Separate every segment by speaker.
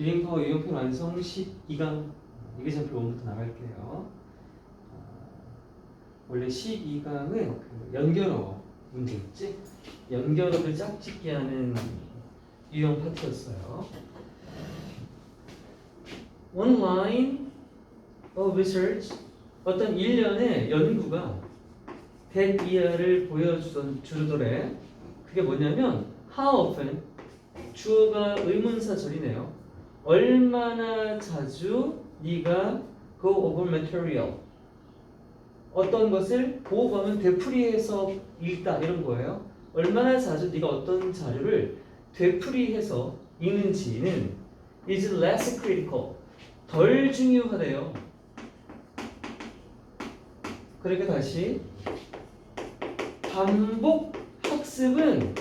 Speaker 1: 리딩 파워 유형편 완성 12강 이그젠플 1부터 나갈게요. 원래 12강은 그 연결어 문제 있지? 연결어를 짝짓기 하는 유형 파트였어요. One line of research, 어떤 일련의 연구가 that year를 보여주더래. 그게 뭐냐면 how often, 주어가 의문사절이네요. 얼마나 자주 네가 go over material, 어떤 것을 보고하면 되풀이해서 읽다 이런 거예요. 얼마나 자주 네가 어떤 자료를 되풀이해서 읽는지는 is less critical, 덜 중요하대요. 그러니까 다시 반복 학습은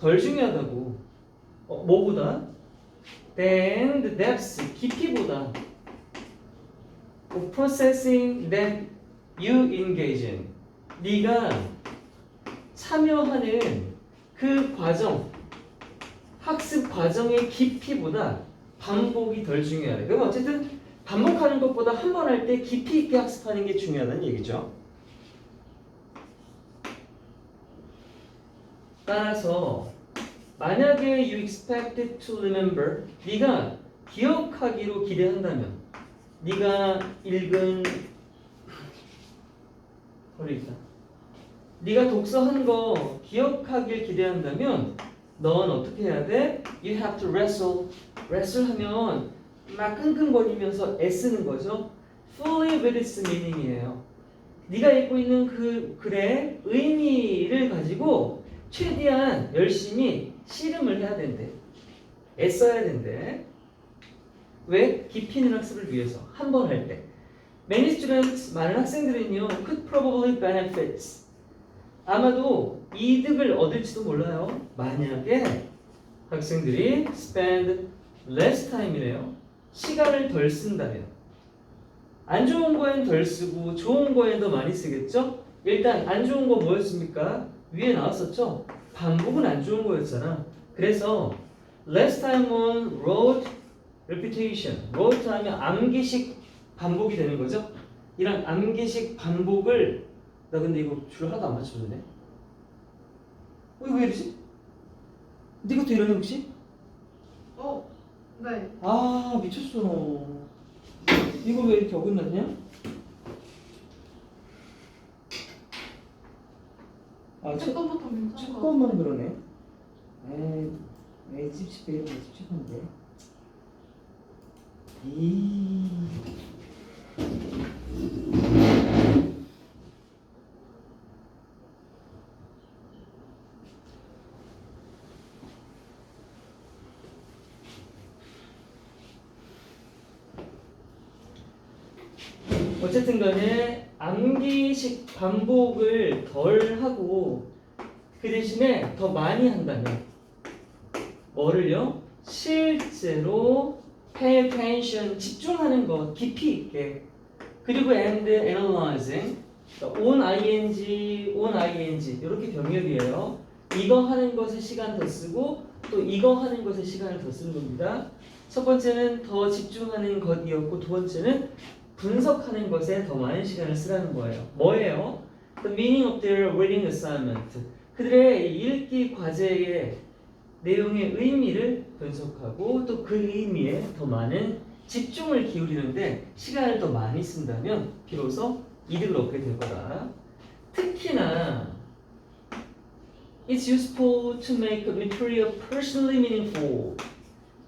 Speaker 1: 덜 중요하다고. 뭐보다? than the depth, 깊이보다. of processing that you engage in, 네가 참여하는 그 과정, 학습 과정의 깊이보다 반복이 덜 중요하다. 그럼 어쨌든 반복하는 것보다 한 번 할 때 깊이 있게 학습하는 게 중요하다는 얘기죠. 따라서 만약에 you expected to remember, 네가 기억하기로 기대한다면, 네가 읽은 있다. 네가 독서한 거 기억하길 기대한다면 넌 어떻게 해야 돼? You have to wrestle. wrestle 하면 막 끙끙거리면서 애쓰는 거죠. fully with its meaning이에요. 네가 읽고 있는 그 글의 의미를 가지고 최대한 열심히 씨름을 해야 된대. 애써야 된대. 왜? 깊이 있는 학습을 위해서 한 번 할 때. Many students, 많은 학생들은요, could probably benefit, 아마도 이득을 얻을지도 몰라요. 만약에 학생들이 spend less time이래요. 시간을 덜 쓴다면. 안 좋은 거엔 덜 쓰고 좋은 거엔 더 많이 쓰겠죠? 일단 안 좋은 거 뭐였습니까? 위에 나왔었죠? 반복은 안 좋은 거였잖아. 그래서 less time on rote repetition. rote 하면 암기식 반복이 되는 거죠? 이런 암기식 반복을, 나 근데 이거 줄 하나도 안 맞춰줬네. 이거 왜 이러지? 네 것도 이러니 혹시?
Speaker 2: 네.
Speaker 1: 아, 미쳤어. 이거 왜 이렇게 어긋났냐? 아,
Speaker 2: 첫 번부터 괜찮은
Speaker 1: 첫
Speaker 2: 거.
Speaker 1: 번만 그러네. 에이, 찝찝해. 찝찝한데. 어쨌든 간에 암기식 반복을 덜 하고 그 대신에 더 많이 한다면 뭐를요? 실제로 pay attention, 집중하는 것, 깊이 있게. 그리고 and analyzing, on ing 이렇게 병렬이에요. 이거 하는 것에 시간 더 쓰고 또 이거 하는 것에 시간을 더 쓰는 겁니다. 첫 번째는 더 집중하는 것이었고 두 번째는 분석하는 것에 더 많은 시간을 쓰라는 거예요. 뭐예요? The meaning of their reading assignment. 그들의 읽기 과제의 내용의 의미를 분석하고 또 그 의미에 더 많은 집중을 기울이는데 시간을 더 많이 쓴다면 비로소 이득을 얻게 될 거다. 특히나 It's useful to make a material personally meaningful.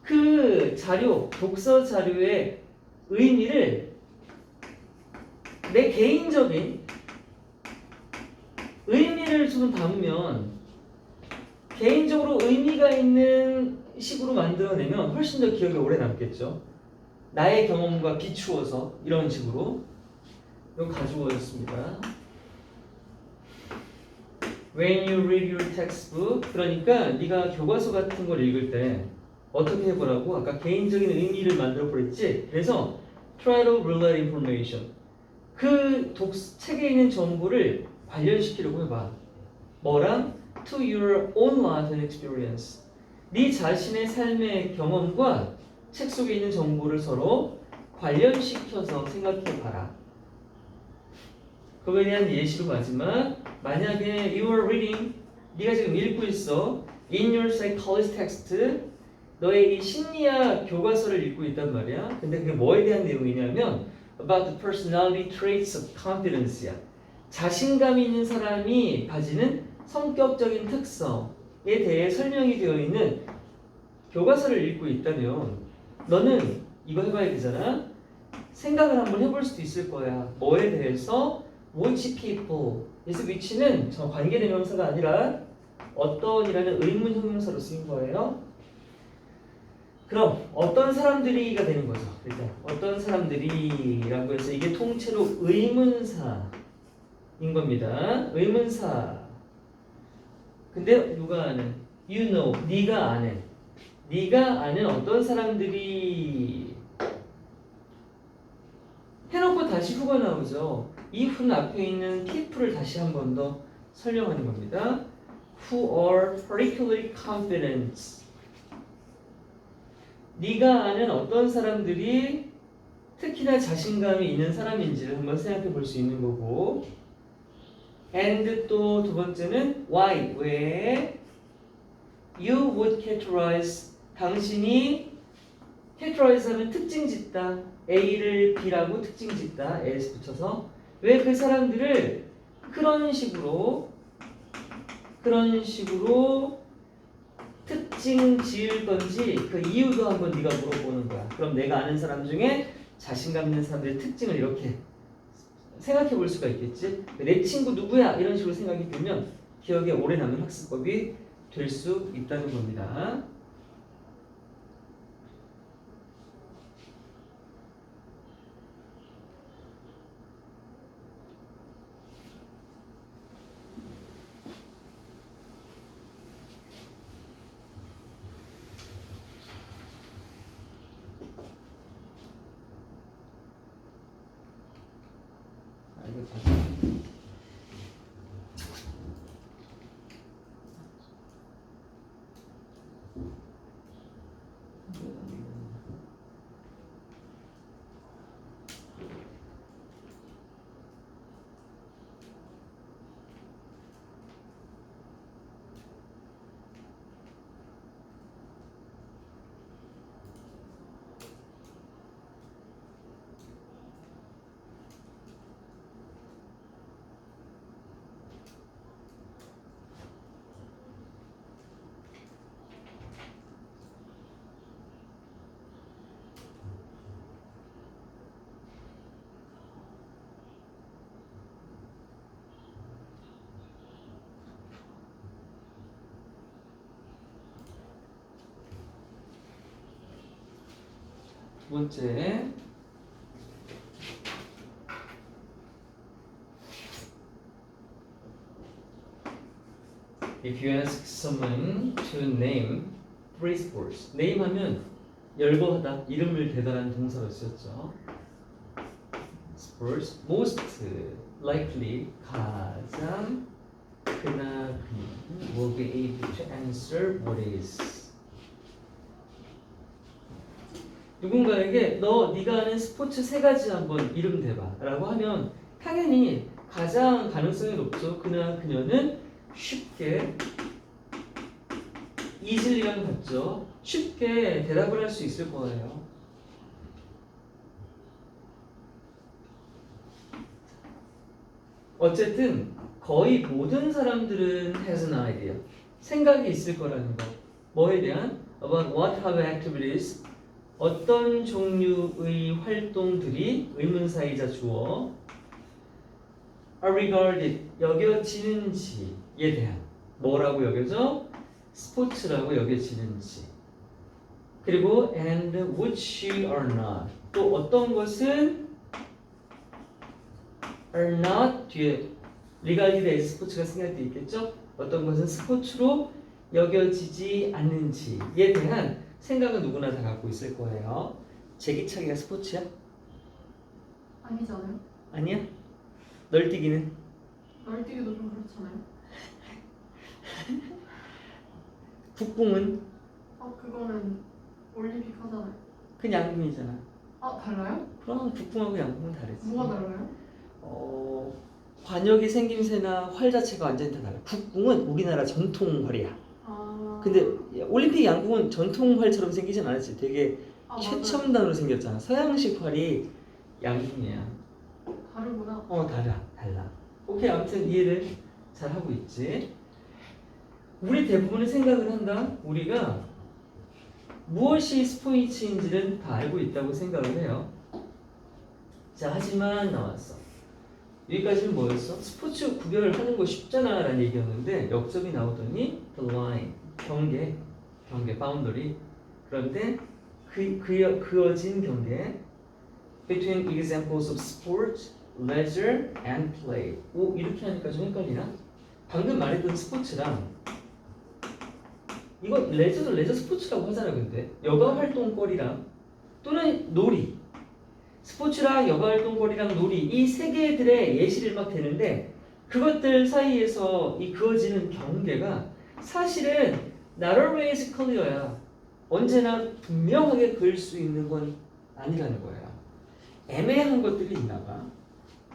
Speaker 1: 그 자료, 독서 자료의 의미를 내 개인적인 의미를 좀 담으면, 개인적으로 의미가 있는 식으로 만들어내면 훨씬 더 기억에 오래 남겠죠. 나의 경험과 비추어서 이런 식으로. 이거 가져오셨습니다. When you read your textbook, 그러니까 네가 교과서 같은 걸 읽을 때 어떻게 해보라고? 아까 개인적인 의미를 만들어 버렸지? 그래서 try to relate information. 그 책에 있는 정보를 관련시키려고 해봐. 뭐랑? To your own life and experience. 네 자신의 삶의 경험과 책 속에 있는 정보를 서로 관련시켜서 생각해 봐라. 그거에 대한 예시로 가지만 만약에 you are reading 네가 지금 읽고 있어 in your psychology text 너의 이 심리학 교과서를 읽고 있단 말이야. 근데 그게 뭐에 대한 내용이냐면 about the personality traits of confidence야. 자신감이 있는 사람이 가지는 성격적인 특성에 대해 설명이 되어 있는 교과서를 읽고 있다면 너는 이거 해봐야 되잖아. 생각을 한번 해볼 수도 있을 거야. 뭐에 대해서? which people. 그래서 which는 저 관계대명사가 아니라 어떤이라는 의문 형용사로 쓰인 거예요. 그럼 어떤 사람들이가 되는 거죠. 일단 어떤 사람들이라고 해서 이게 통째로 의문사인 겁니다. 의문사. 근데 누가 아는? You know. 네가 아는 어떤 사람들이 해놓고 다시 후가 나오죠. 이 후는 앞에 있는 people을 다시 한 번 더 설명하는 겁니다. Who are particularly confident. 네가 아는 어떤 사람들이 특히나 자신감이 있는 사람인지를 한번 생각해 볼 수 있는 거고 and 또 두 번째는 why, 왜 you would characterize 당신이 characterize 하면 특징 짓다 A를 B라고 특징 짓다 as 붙여서 왜 그 사람들을 그런 식으로 특징 지을 건지 그 이유도 한번 네가 물어보는 거야. 그럼 내가 아는 사람 중에 자신감 있는 사람들의 특징을 이렇게 생각해 볼 수가 있겠지. 내 친구 누구야? 이런 식으로 생각이 들면 기억에 오래 남는 학습법이 될 수 있다는 겁니다. 두 번째 If you ask someone to name three sports name 하면 열거하다 이름을 대달한 동사로 쓰였죠. Sports most likely 가장 그나 그녀 will be able to answer what is 누군가에게 네가 아는 스포츠 세 가지 한번 이름 대봐 라고 하면 당연히 가장 가능성이 높죠. 그나 그녀는 쉽게 easily랑 같죠. 쉽게 대답을 할 수 있을 거예요. 어쨌든 거의 모든 사람들은 has an idea 생각이 있을 거라는 거. 뭐에 대한? about what type of activities 어떤 종류의 활동들이 의문사이자 주어 are regarded 여겨지는지에 대한 뭐라고 여겨져? 스포츠라고 여겨지는지 그리고 and which are not 또 어떤 것은 are not 뒤에 regarded as 스포츠가 생각돼 있겠죠? 어떤 것은 스포츠로 여겨지지 않는지에 대한 생각은 누구나 다 갖고 있을 거예요. 제기차기가 스포츠야?
Speaker 2: 아니잖아요.
Speaker 1: 아니야? 널뛰기는?
Speaker 2: 널뛰기도 좀 그렇잖아요.
Speaker 1: 북궁은?
Speaker 2: 그거는 올림픽 하잖아요.
Speaker 1: 그 양궁이잖아.
Speaker 2: 달라요?
Speaker 1: 그럼 북궁하고 양궁은 다르지.
Speaker 2: 뭐가 달라요?
Speaker 1: 관역의 생김새나 활 자체가 완전히 다 달라. 북궁은 우리나라 전통 활이야. 근데 올림픽 양궁은 전통 활처럼 생기진 않았지. 되게
Speaker 2: 맞아요.
Speaker 1: 최첨단으로 생겼잖아. 서양식 활이 양궁이야.
Speaker 2: 다르구나.
Speaker 1: 달라. 오케이, 아무튼 이해를 잘 하고 있지. 우리 대부분의 생각을 한다. 우리가 무엇이 스포츠인지는 다 알고 있다고 생각을 해요. 자, 하지만 나왔어. 여기까지는 뭐였어? 스포츠 구별을 하는 거 쉽잖아 라는 얘기였는데 역점이 나오더니 the line, 경계, boundary. 그런데 그어진 경계 between examples of sport, leisure, and play. 이렇게 하니까 좀 헷갈리나? 방금 말했던 스포츠랑 이거 레저 스포츠라고 하잖아. 근데 여가 활동거리랑 또는 놀이, 스포츠랑 여가 활동거리랑 놀이 이 세 개들의 예시를 막 대는데 그것들 사이에서 이 그어지는 경계가 사실은 not always clear야. 언제나 분명하게 그을 수 있는 건 아니라는 거예요. 애매한 것들이 있나 봐.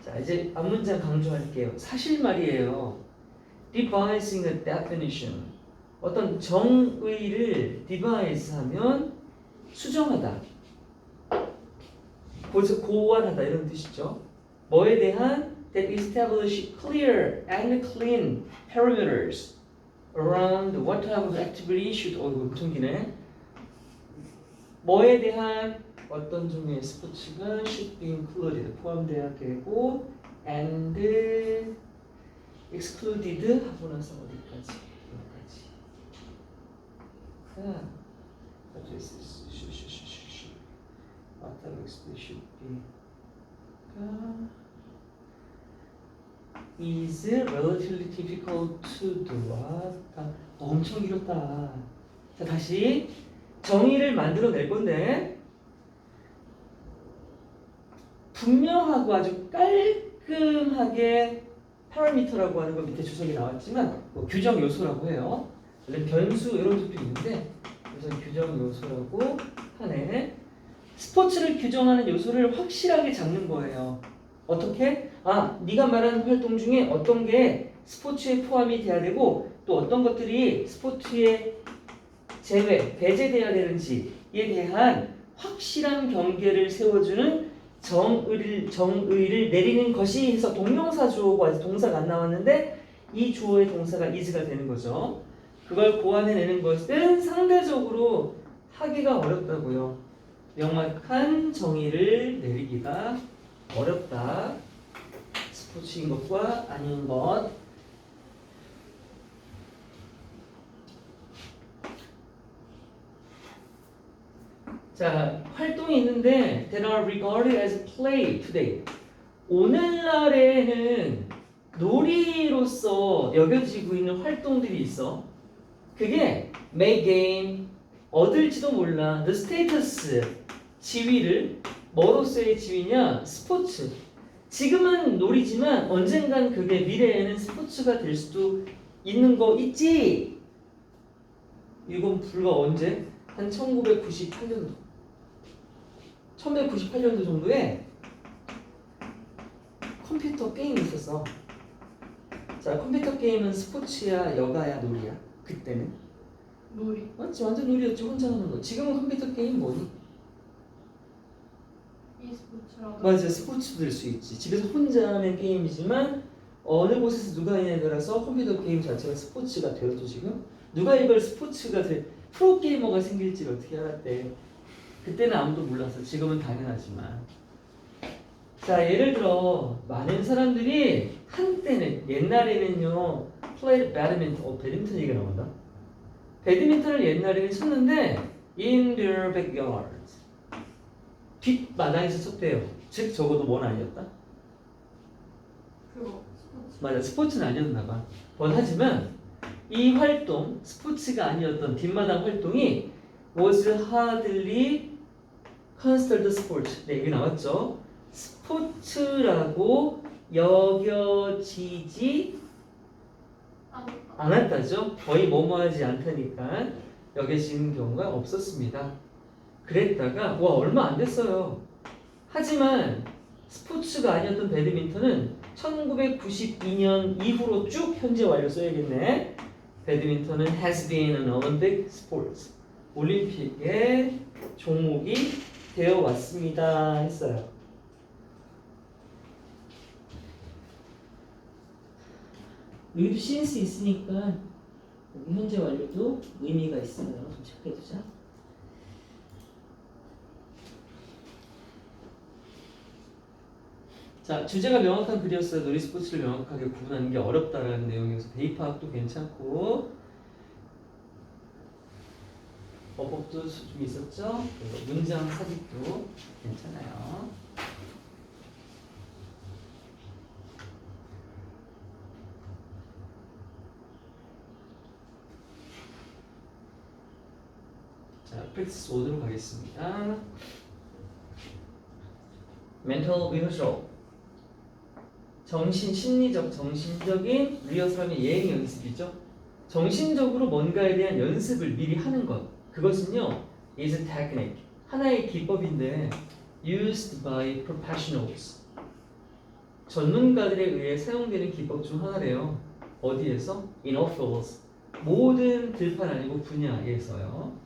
Speaker 1: 자, 이제 앞문장 강조할게요. 사실 말이에요. devising a definition. 어떤 정의를 devise 하면 수정하다, 고안하다 이런 뜻이죠. 뭐에 대한 that establish clear and clean parameters around what type of activity should. 이거 엄청 기네. 뭐에 대한 어떤 종류의 스포츠가 should be included 포함되어야 되고 and excluded 하고 나서 어디까지? is relatively difficult to do. 엄청 길었다. 자, 다시 정의를 만들어낼 건데 분명하고 아주 깔끔하게 파라미터라고 하는 거 밑에 주석이 나왔지만 규정 요소라고 해요. 변수 이런 것도 있는데 그래서 규정 요소라고 하네. 스포츠를 규정하는 요소를 확실하게 잡는 거예요. 어떻게? 네가 말하는 활동 중에 어떤 게 스포츠에 포함이 돼야 되고 또 어떤 것들이 스포츠에 배제돼야 되는지에 대한 확실한 경계를 세워주는 정의를 내리는 것이 해서 동명사 주어고 아직 동사가 안 나왔는데 이 주어의 동사가 is가 되는 거죠. 그걸 고안해내는 것은 상대적으로 하기가 어렵다고요. 명확한 정의를 내리기가 어렵다. 스포츠인 것과 아닌 것. 자, 활동이 있는데 that are regarded as play today. 오늘날에는 놀이로서 여겨지고 있는 활동들이 있어. 그게 may gain, 얻을지도 몰라. the status, 지위를. 뭐로서의 지위냐? 스포츠. 지금은 놀이지만 언젠간 그게 미래에는 스포츠가 될 수도 있는 거 있지. 이건 불과 언제? 한 1998년도. 1998년도 정도에 컴퓨터 게임이 있었어. 자, 컴퓨터 게임은 스포츠야, 여가야, 놀이야? 그때는?
Speaker 2: 놀이.
Speaker 1: 맞지? 완전 놀이였지. 혼자 하는 거. 지금은 컴퓨터 게임 뭐니?
Speaker 2: e스포츠라고.
Speaker 1: 맞아, 스포츠도 될 수 있지. 집에서 혼자 하는 게임이지만 어느 곳에서 누가 하냐에 따라서 컴퓨터 게임 자체가 스포츠가 되었죠. 지금 누가 이걸 스포츠가 프로게이머가 생길지를 어떻게 알았대. 그때는 아무도 몰랐어. 지금은 당연하지만. 자, 예를 들어 많은 사람들이 한때는 옛날에는요 played badminton. 배드민턴 얘기가 나온다. 배드민턴을 옛날에는 쳤는데 in their backyard. 뒷마당에서 쳤대요. 즉 적어도 뭔 아니었다?
Speaker 2: 그거 스포츠.
Speaker 1: 맞아, 스포츠는 아니었나 봐. 하지만 이 활동, 스포츠가 아니었던 뒷마당 활동이 was hardly considered sport. 네, 이게 나왔죠. 스포츠라고 여겨지지 않았다죠. 거의 뭐뭐하지 않다니까 여겨지는 경우가 없었습니다. 그랬다가 와 얼마 안 됐어요. 하지만 스포츠가 아니었던 배드민턴은 1992년 이후로 쭉 현재 완료 써야겠네. 배드민턴은 has been an Olympic sport. 올림픽의 종목이 되어 왔습니다 했어요. 여기도 since 있으니까 여기 현재 완료도 의미가 있어요. 좀 체크해두자. 자, 주제가 명확한 글이었어요. 놀이 스포츠를 명확하게 구분하는 게 어렵다라는 내용이어서 대입파악도 괜찮고 어법도 좀 있었죠. 그리고 문장 삽입도 괜찮아요. 자, 프랙티스 5도로 가겠습니다. mental rehearsal. 정신적인 리허설의 예행 연습이죠. 정신적으로 뭔가에 대한 연습을 미리 하는 것. 그것은요, is a technique. 하나의 기법인데 used by professionals. 전문가들에 의해 사용되는 기법 중 하나래요. 어디에서? In all fields. 모든 들판 아니고 분야에서요.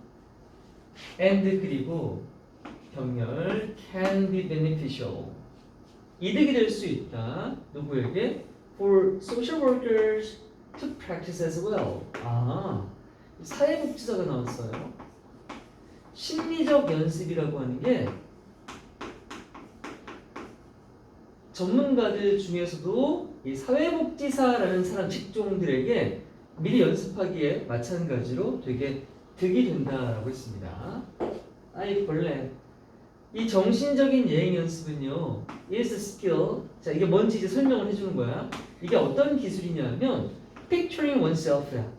Speaker 1: and 그리고 병렬 can be beneficial. 이득이 될 수 있다. 누구에게? For social workers to practice as well. 아, 사회복지사가 나왔어요. 심리적 연습이라고 하는 게 전문가들 중에서도 이 사회복지사라는 사람 직종들에게 미리 연습하기에 마찬가지로 되게 득이 된다라고 했습니다. 아이 벌레. 이 정신적인 예행 연습은요, is a skill. 자, 이게 뭔지 이제 설명을 해주는 거야. 이게 어떤 기술이냐면 picturing oneself야.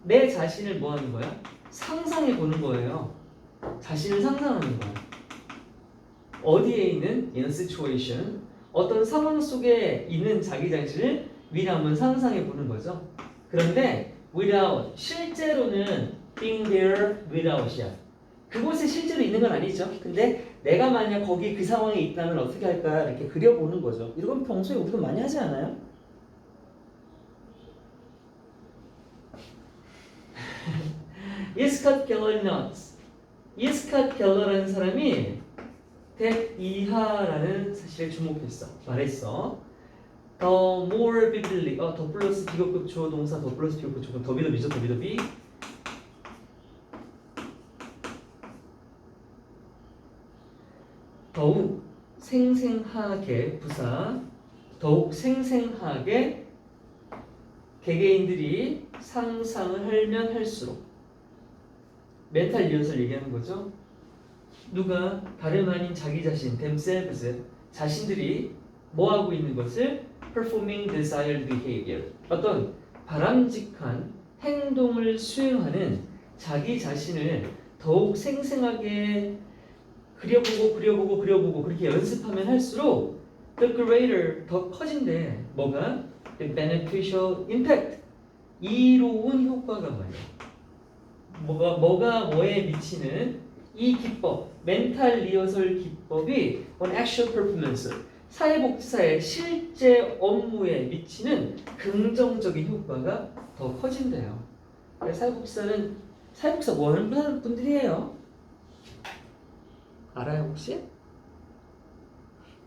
Speaker 1: 내 자신을 뭐 하는 거야? 상상해 보는 거예요. 자신을 상상하는 거야. 어디에 있는? in a situation. 어떤 상황 속에 있는 자기 자신을 미리 한번 상상해 보는 거죠. 그런데 without, 실제로는 being there without이야. 그곳에 실제로 있는 건 아니죠. 근데 내가 만약 거기 그 상황에 있다면 어떻게 할까 이렇게 그려보는 거죠. 이건 평소에 우리도 많이 하지 않아요? 이스캇 갤러리 notes. 이스캇 갤러라는 사람이 that 이하라는 사실에 주목했어. 말했어. 더 more vividly. 더 플러스 비교급 주어 동사 더 플러스 비교급 주어 더비더비죠. 더비더비. 더욱 생생하게 부사 더욱 생생하게 개개인들이 상상을 하면 할수록 멘탈 리허설 얘기하는 거죠. 누가 다름 아닌 자기 자신 themselves 자신들이 뭐 하고 있는 것을 performing desired behavior 어떤 바람직한 행동을 수행하는 자기 자신을 더욱 생생하게 그려보고 그렇게 연습하면 할수록 the greater 더 커진대. 뭐가? the beneficial impact 이로운 효과가 말이야. 뭐가 뭐에 미치는 이 기법 멘탈 리허설 기법이 on actual performance 사회복지사의 실제 업무에 미치는 긍정적인 효과가 더 커진대요. 사회복지사 뭐 하는 분들이에요? 알아요 혹시?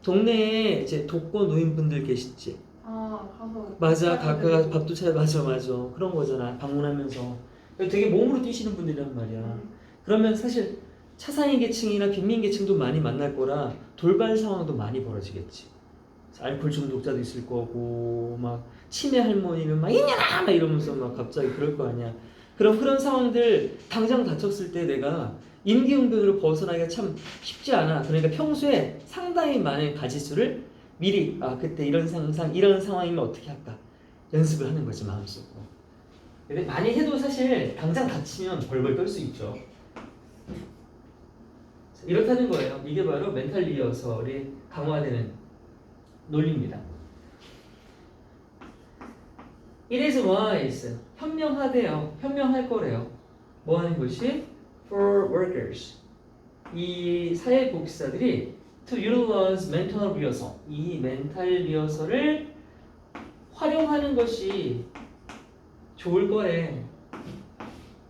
Speaker 1: 동네에 이제 독거 노인분들 계시지?
Speaker 2: 아 가서
Speaker 1: 맞아, 가서 밥도 맞아 그런 거잖아. 방문하면서 되게 몸으로 뛰시는 분들이란 말이야. 그러면 사실 차상위 계층이나 빈민 계층도 많이 만날 거라 돌발 상황도 많이 벌어지겠지. 알코올 중독자도 있을 거고 막 치매 할머니는 막 이년아 막 이러면서 막 갑자기 그럴 거 아니야. 그럼 그런 상황들 당장 다쳤을 때 내가 임기응변으로 벗어나기가 참 쉽지 않아. 그러니까 평소에 상당히 많은 가지수를 미리 그때 이런 상황이면 어떻게 할까 연습을 하는 거지 마음속으로. 근데 많이 해도 사실 당장 다치면 벌벌 떨 수 있죠. 이렇다는 거예요. 이게 바로 멘탈 리허설이 강화되는 논리입니다. It is wise. 현명하대요. 현명할 거래요. 뭐 하는 것이? For workers. 이 사회복지사들이 to utilize mental rehearsal. 이 멘탈 리허설을 활용하는 것이 좋을 거래.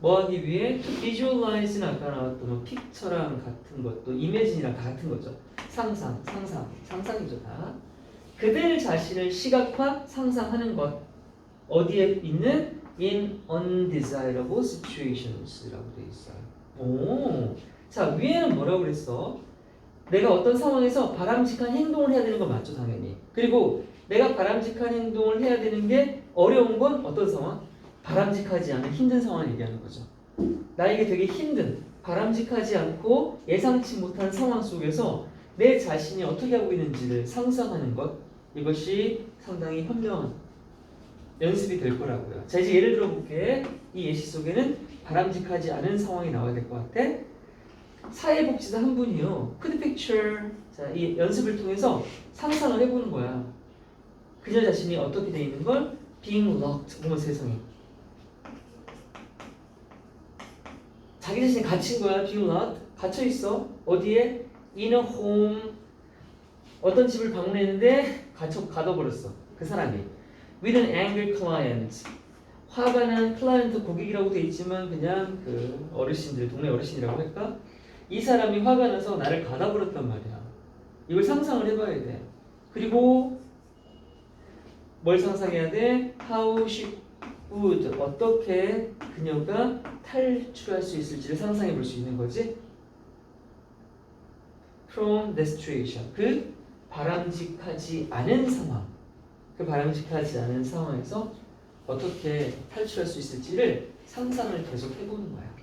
Speaker 1: 뭐 하기 위해? To visualize는 아까 나왔던 뭐 픽처랑 같은 것도 이미지랑 다 같은 거죠. 상상이죠 다. 그들 자신을 시각화, 상상하는 것. 어디에 있는? In undesirable situations라고 돼 있어요. 오, 자 위에는 뭐라고 그랬어? 내가 어떤 상황에서 바람직한 행동을 해야 되는 건 맞죠, 당연히. 그리고 내가 바람직한 행동을 해야 되는 게 어려운 건 어떤 상황? 바람직하지 않은 힘든 상황을 얘기하는 거죠. 나에게 되게 힘든, 바람직하지 않고 예상치 못한 상황 속에서 내 자신이 어떻게 하고 있는지를 상상하는 것. 이것이 상당히 현명한 연습이 될 거라고요. 자, 이제 예를 들어 볼게. 이 예시 속에는 바람직하지 않은 상황이 나와야 될 것 같아. 사회복지사 한 분이요. Could picture. 자, 이 연습을 통해서 상상을 해보는 거야. 그녀 자신이 어떻게 돼 있는 걸? Being locked. 어머 세상에. 자기 자신이 갇힌 거야. Being locked. 갇혀 있어. 어디에? In a home. 어떤 집을 방문했는데 가둬버렸어. 그 사람이. With an angry client. 화가 난 클라이언트 고객이라고 돼 있지만 그냥 그 어르신들, 동네 어르신이라고 할까? 이 사람이 화가 나서 나를 가둬버렸단 말이야. 이걸 상상을 해봐야 돼. 그리고 뭘 상상해야 돼? How she would. 어떻게 그녀가 탈출할 수 있을지를 상상해 볼 수 있는 거지. From the situation. 그 바람직하지 않은 상황. 그 바람직하지 않은 상황에서 어떻게 탈출할 수 있을지를 상상을 계속 해보는 거야.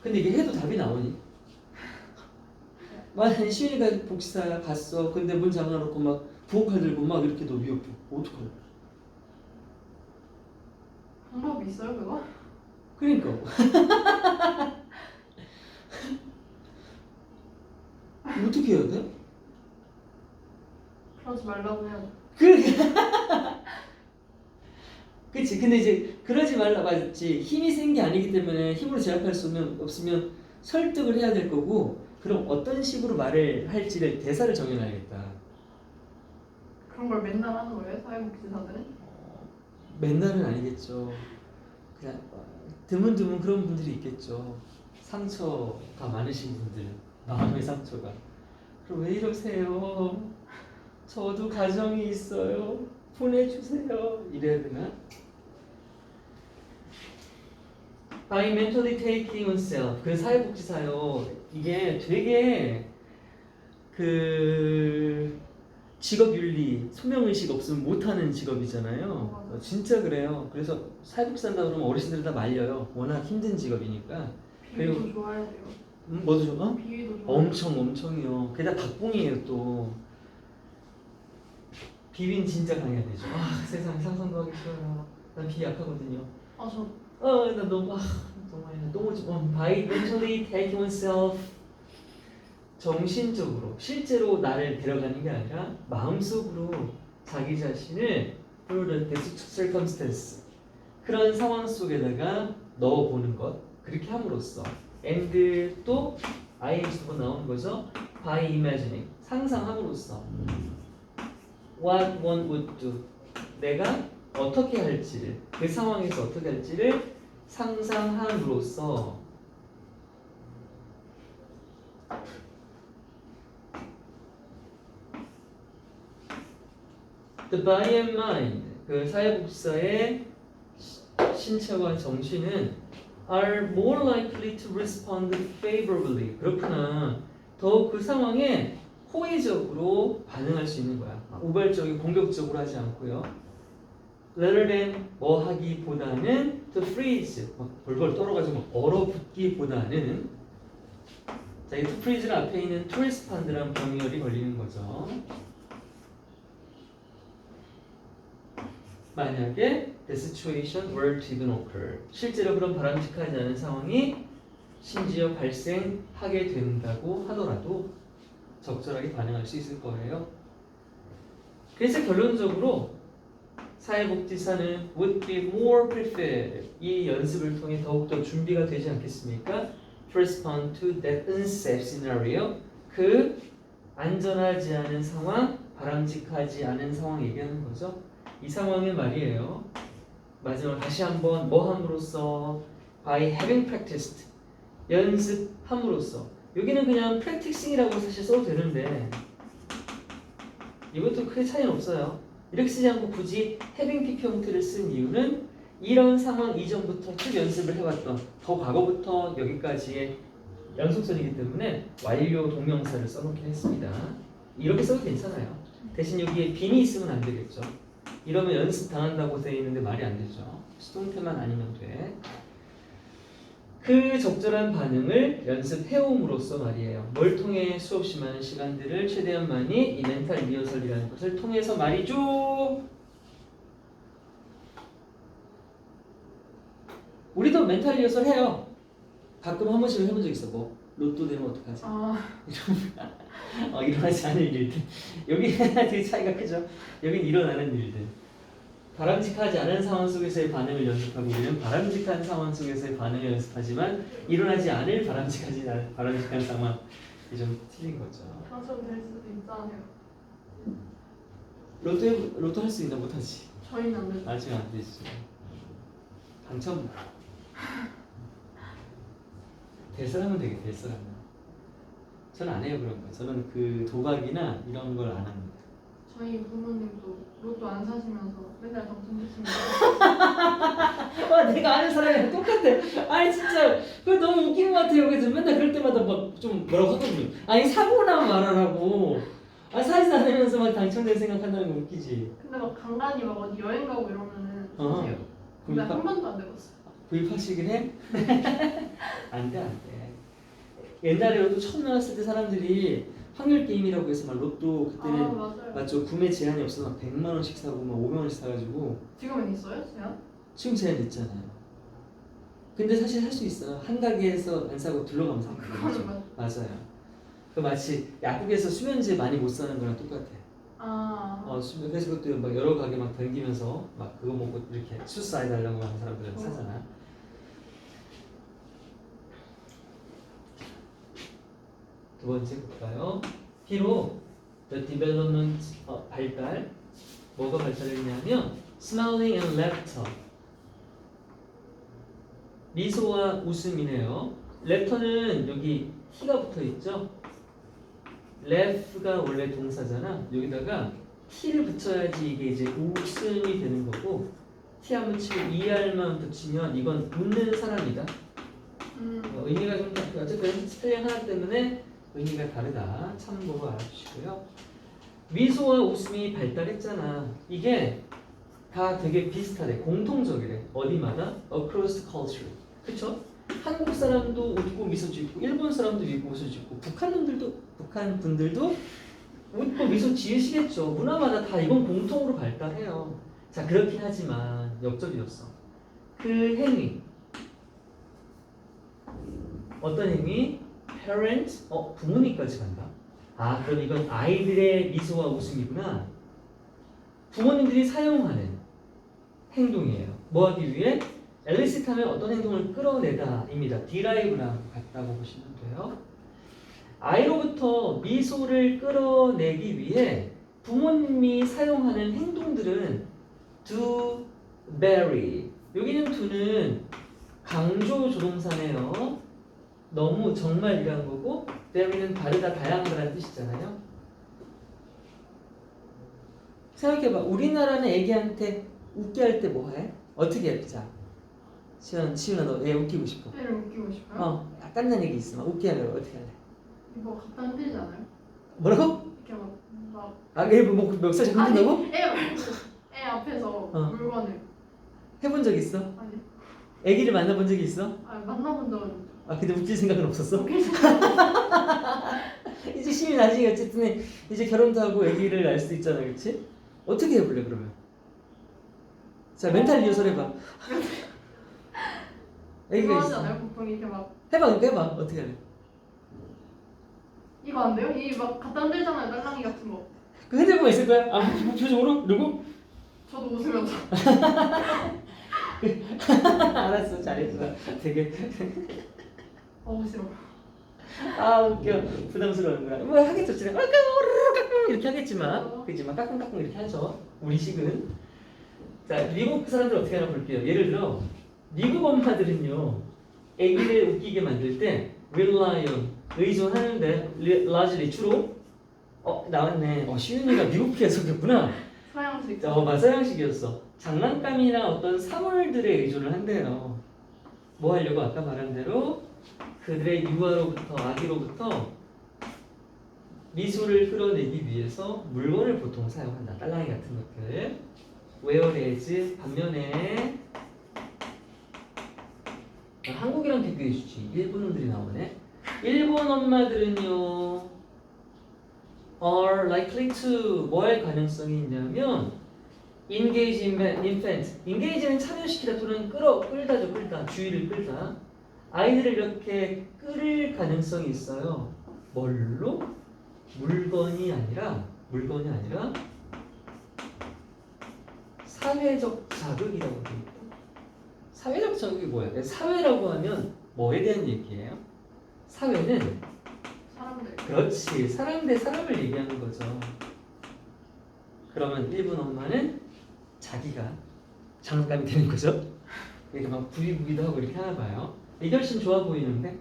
Speaker 1: 근데 이게 해도 답이 나오니? 만약에 시윤이가 복지사 갔어. 근데 문 잠가놓고 막 부엌칼 들고 막 이렇게 너 위협해. 어떡할래?
Speaker 2: 방법이 있어요 그거?
Speaker 1: 그러니까. 어떻게 해야 돼?
Speaker 2: 그러지 말라고 해요.
Speaker 1: 그치. 근데 이제 그러지 말라 맞지. 힘이 센 게 아니기 때문에 힘으로 제압할 수 없으면 설득을 해야 될 거고. 그럼 어떤 식으로 말을 할지를 대사를 정해놔야겠다.
Speaker 2: 그런 걸 맨날 하는 거예요 사회복지사들은?
Speaker 1: 맨날은 아니겠죠. 그냥 드문드문 그런 분들이 있겠죠. 상처가 많으신 분들, 마음의 상처가. 그럼 왜 이러세요? 저도 가정이 있어요. 보내주세요. 이래야 되나? By mentally taking oneself. 그 사회복지사요. 이게 되게 그 직업윤리, 소명의식 없으면 못하는 직업이잖아요. 진짜 그래요. 그래서 사회복지사한다 그러면 어르신들 다 말려요. 워낙 힘든 직업이니까.
Speaker 2: 비위도
Speaker 1: 그리고
Speaker 2: 좋아야 돼요.
Speaker 1: 뭐도 좋아?
Speaker 2: 비위도 좋아야
Speaker 1: 엄청이요. 게다가 박봉이에요 또. 비빈 진짜 강해야 되죠. 아 세상에 상상도 하기 싫어요. 난 비 약하거든요.
Speaker 2: 아저
Speaker 1: 나 너무 정말 너무 좀 by mentally taking oneself. 정신적으로 실제로 나를 데려가는 게 아니라 마음속으로 자기 자신을 through the circumstance 그런 상황 속에다가 넣어보는 것 그렇게 함으로써 and 또 ing 두번 나오는 거죠. by imagining 상상함으로써 what one would do 내가 어떻게 할지를 그 상황에서 어떻게 할지를 상상함으로써 The body and mind, 그 사회복지사의 신체와 정신은 are more likely to respond favorably. 그렇구나. 더 그 상황에 호의적으로 반응할 수 있는 거야. 우발적이고 공격적으로 하지 않고요. Rather than 뭐 하기보다는 to freeze, 막 벌벌 떨어가지고 막 얼어붙기보다는 자, 이 to freeze는 앞에 있는 to respond라는 병렬이 걸리는 거죠. 만약에 the situation were to even occur 실제로 그런 바람직하지 않은 상황이 심지어 발생하게 된다고 하더라도 적절하게 반응할 수 있을 거예요. 그래서 결론적으로 사회복지사는 would be more prepared. 이 연습을 통해 더욱더 준비가 되지 않겠습니까? To respond to that unsafe scenario. 그 안전하지 않은 상황, 바람직하지 않은 상황 얘기하는 거죠. 이 상황은 말이에요. 마지막 다시 한번 뭐 함으로써 by having practiced 연습함으로써 여기는 그냥 practicing이라고 사실 써도 되는데 이것도 크게 차이는 없어요. 이렇게 쓰지 않고 굳이 having PP 형태를 쓴 이유는 이런 상황 이전부터 쭉 연습을 해왔던 더 과거부터 여기까지의 연속선이기 때문에 완료 동명사를 써놓긴 했습니다. 이렇게 써도 괜찮아요. 대신 여기에 빈이 있으면 안 되겠죠. 이러면 연습 당한다고 되어 있는데 말이 안 되죠. 수동태만 아니면 돼. 그 적절한 반응을 연습해옴으로써 말이에요. 뭘 통해 수없이 많은 시간들을 최대한 많이 이 멘탈 리허설이라는 것을 통해서 말이죠. 우리도 멘탈 리허설 해요. 가끔 한 번씩 해본 적 있어. 뭐 로또 되면 어떡하지? 일어나지 않을 일들. 여기 되게 차이가 크죠. 여긴 일어나는 일들. 바람직하지 않은 상황 속에서의 반응을 연습하고 우리는 바람직한 상황 속에서의 반응을 연습하지만 일어나지 않을 바람직한 상황이 좀 틀린 거죠.
Speaker 2: 당첨될 수도 있잖아요.
Speaker 1: 로또 할 수 있나 못하지.
Speaker 2: 저희는 안 되죠.
Speaker 1: 아직 안 되지. 당첨. 대설하면 되게 대설하면. 저는 안 해요 그런 거. 저는 그 도박이나 이런 걸 안 합니다.
Speaker 2: 저희 부모님도 로또 안 사시면서 맨날 당첨됐습니다.
Speaker 1: 내가 아는 사람이랑 똑같아. 아니 진짜 그거 너무 웃긴 것 같아요. 그래서 맨날 그럴 때마다 막 좀 뭐라고 하거든요. 아니 사고 나면 말하라고. 사진 않으면서 막 당첨될 생각한다는 거 웃기지.
Speaker 2: 근데 막 간간히 막 어디 여행 가고 이러면은 사세요. 근데 한 번도 안 돼봤어요.
Speaker 1: 구입하시긴 해? 안 돼, 안 돼. 옛날에 로또 처음 나왔을 때 사람들이 확률 게임이라고 해서 막 로또 그때는
Speaker 2: 맞아요.
Speaker 1: 맞죠. 구매 제한이 없어서 막 100만 원씩 사고 막 500만 원씩 사가지고
Speaker 2: 지금은 있어요? 제한?
Speaker 1: 지금 제한 있잖아요. 근데 사실 할 수 있어요. 한 가게에서 안 사고 둘러가면서 하는 거죠.
Speaker 2: 그거는
Speaker 1: 맞아요. 그 마치 약국에서 수면제 많이 못 사는 거랑 똑같아. 그래서 그것도 막 여러 가게 막 다니면서 막 그거 먹고 이렇게 수사 해달라고 하는 사람들은 사잖아. 두 번째 볼까요? 비록 the development 발달 뭐가 발달했냐면 smiling and laughter 미소와 웃음이네요. laughter는 여기 t가 붙어 있죠. laugh가 원래 동사잖아. 여기다가 t를 붙여야지 이게 이제 웃음이 되는 거고 t 안 붙이고 er만 붙이면 이건 웃는 사람이다. 의미가 좀 어쨌든 스펠링 하나 때문에 의미가 다르다. 참고로 알아주시고요. 미소와 웃음이 발달했잖아. 이게 다 되게 비슷하대. 공통적이래. 어디마다? Across culture. 그쵸? 한국 사람도 웃고 미소 짓고 일본 사람도 웃고 미소 짓고 북한 분들도 웃고 미소 지으시겠죠. 문화마다 다 이건 공통으로 발달해요. 자 그렇긴 하지만 역설이었어. 그 행위 어떤 행위? parent, 부모님까지 간다. 그럼 이건 아이들의 미소와 웃음이구나. 부모님들이 사용하는 행동이에요. 뭐 하기 위해? 엘리시트하면 어떤 행동을 끌어내다입니다. derive랑 같다고 보시면 돼요. 아이로부터 미소를 끌어내기 위해 부모님이 사용하는 행동들은 do, very. 여기는 do는 강조 조동사네요. 너무 정말이란 거고 very는 다르다 다양하다는 뜻이잖아요. 생각해봐. 우리나라는 애기한테 웃게 할 때 뭐 해? 어떻게 해? 자, 시윤아 너 애 웃기고 싶어.
Speaker 2: 애를 웃기고 싶어요?
Speaker 1: 깐난 얘기 있으면 웃게 하려고 어떻게 할래?
Speaker 2: 이거 갖다 흔들잖아요?
Speaker 1: 뭐라고?
Speaker 2: 이렇게 막
Speaker 1: 애 뭐 멱살 잡고 흔든다고?
Speaker 2: 애 앞에서 물건을
Speaker 1: 해본 적 있어?
Speaker 2: 아니
Speaker 1: 애기를 만나본 적이 있어?
Speaker 2: 만나본 적은 없죠.
Speaker 1: 근데 웃길 생각은 없었어?
Speaker 2: 웃길
Speaker 1: 이제 시윤이 나중에 어쨌든 이제 결혼도 하고 애기를 낳을 수도 있잖아, 그렇지? 어떻게 해볼래 그러면? 자 멘탈 리허설 해봐.
Speaker 2: 이거
Speaker 1: 있어.
Speaker 2: 하잖아요 보통 이렇게 막
Speaker 1: 해봐 어떻게 할래?
Speaker 2: 이거 안 돼요? 이 막 갖다 흔들잖아요 딸랑이 같은 거.
Speaker 1: 그 핸드폰 있을 거야? 표정으로? 누구?
Speaker 2: 저도 웃으면서.
Speaker 1: 알았어, 잘했어. 되게
Speaker 2: 싫어.
Speaker 1: 아 웃겨, 부담스러운구나. 뭐 하겠죠, 지금 까꿍 이렇게 하겠지만, 그지만 까꿍 이렇게 하죠. 우리 식은. 자, 미국 사람들 어떻게 하나 볼게요. 예를 들어 미국 엄마들은요, 아기를 웃기게 만들 때 rely on 의존하는데 largely 주로 나왔네. 시윤이가 미국 피해 속였구나.
Speaker 2: 서양식.
Speaker 1: 서양식이었어. 장난감이나 어떤 사물들에 의존을 한대요. 뭐 하려고 아까 말한 대로 그들의 유아로부터 아기로부터 미소를 끌어내기 위해서 물건을 보통 사용한다. 딸랑이 같은 것들. whereas 반면에 한국이랑 비교해 주지. 일본 놈들이 나오네. 일본 엄마들은요 are likely to 뭐 할 가능성이 있냐면 engage infant. engage는 참여시키다 또는 끌다죠. 끌다. 주의를 끌다. 아이들을 이렇게 끌을 가능성이 있어요. 뭘로? 물건이 아니라 사회적 자극이라고 돼 있다. 사회적 자극이 뭐야? 사회라고 하면 뭐에 대한 얘기예요? 사회는
Speaker 2: 사람들.
Speaker 1: 그렇지. 사람 대 사람을 얘기하는 거죠. 그러면 일본 엄마는 자기가 장난감이 되는 거죠. 이렇게 막 부비부비도 하고 이렇게 하나 봐요. 이게 훨씬 좋아 보이는데.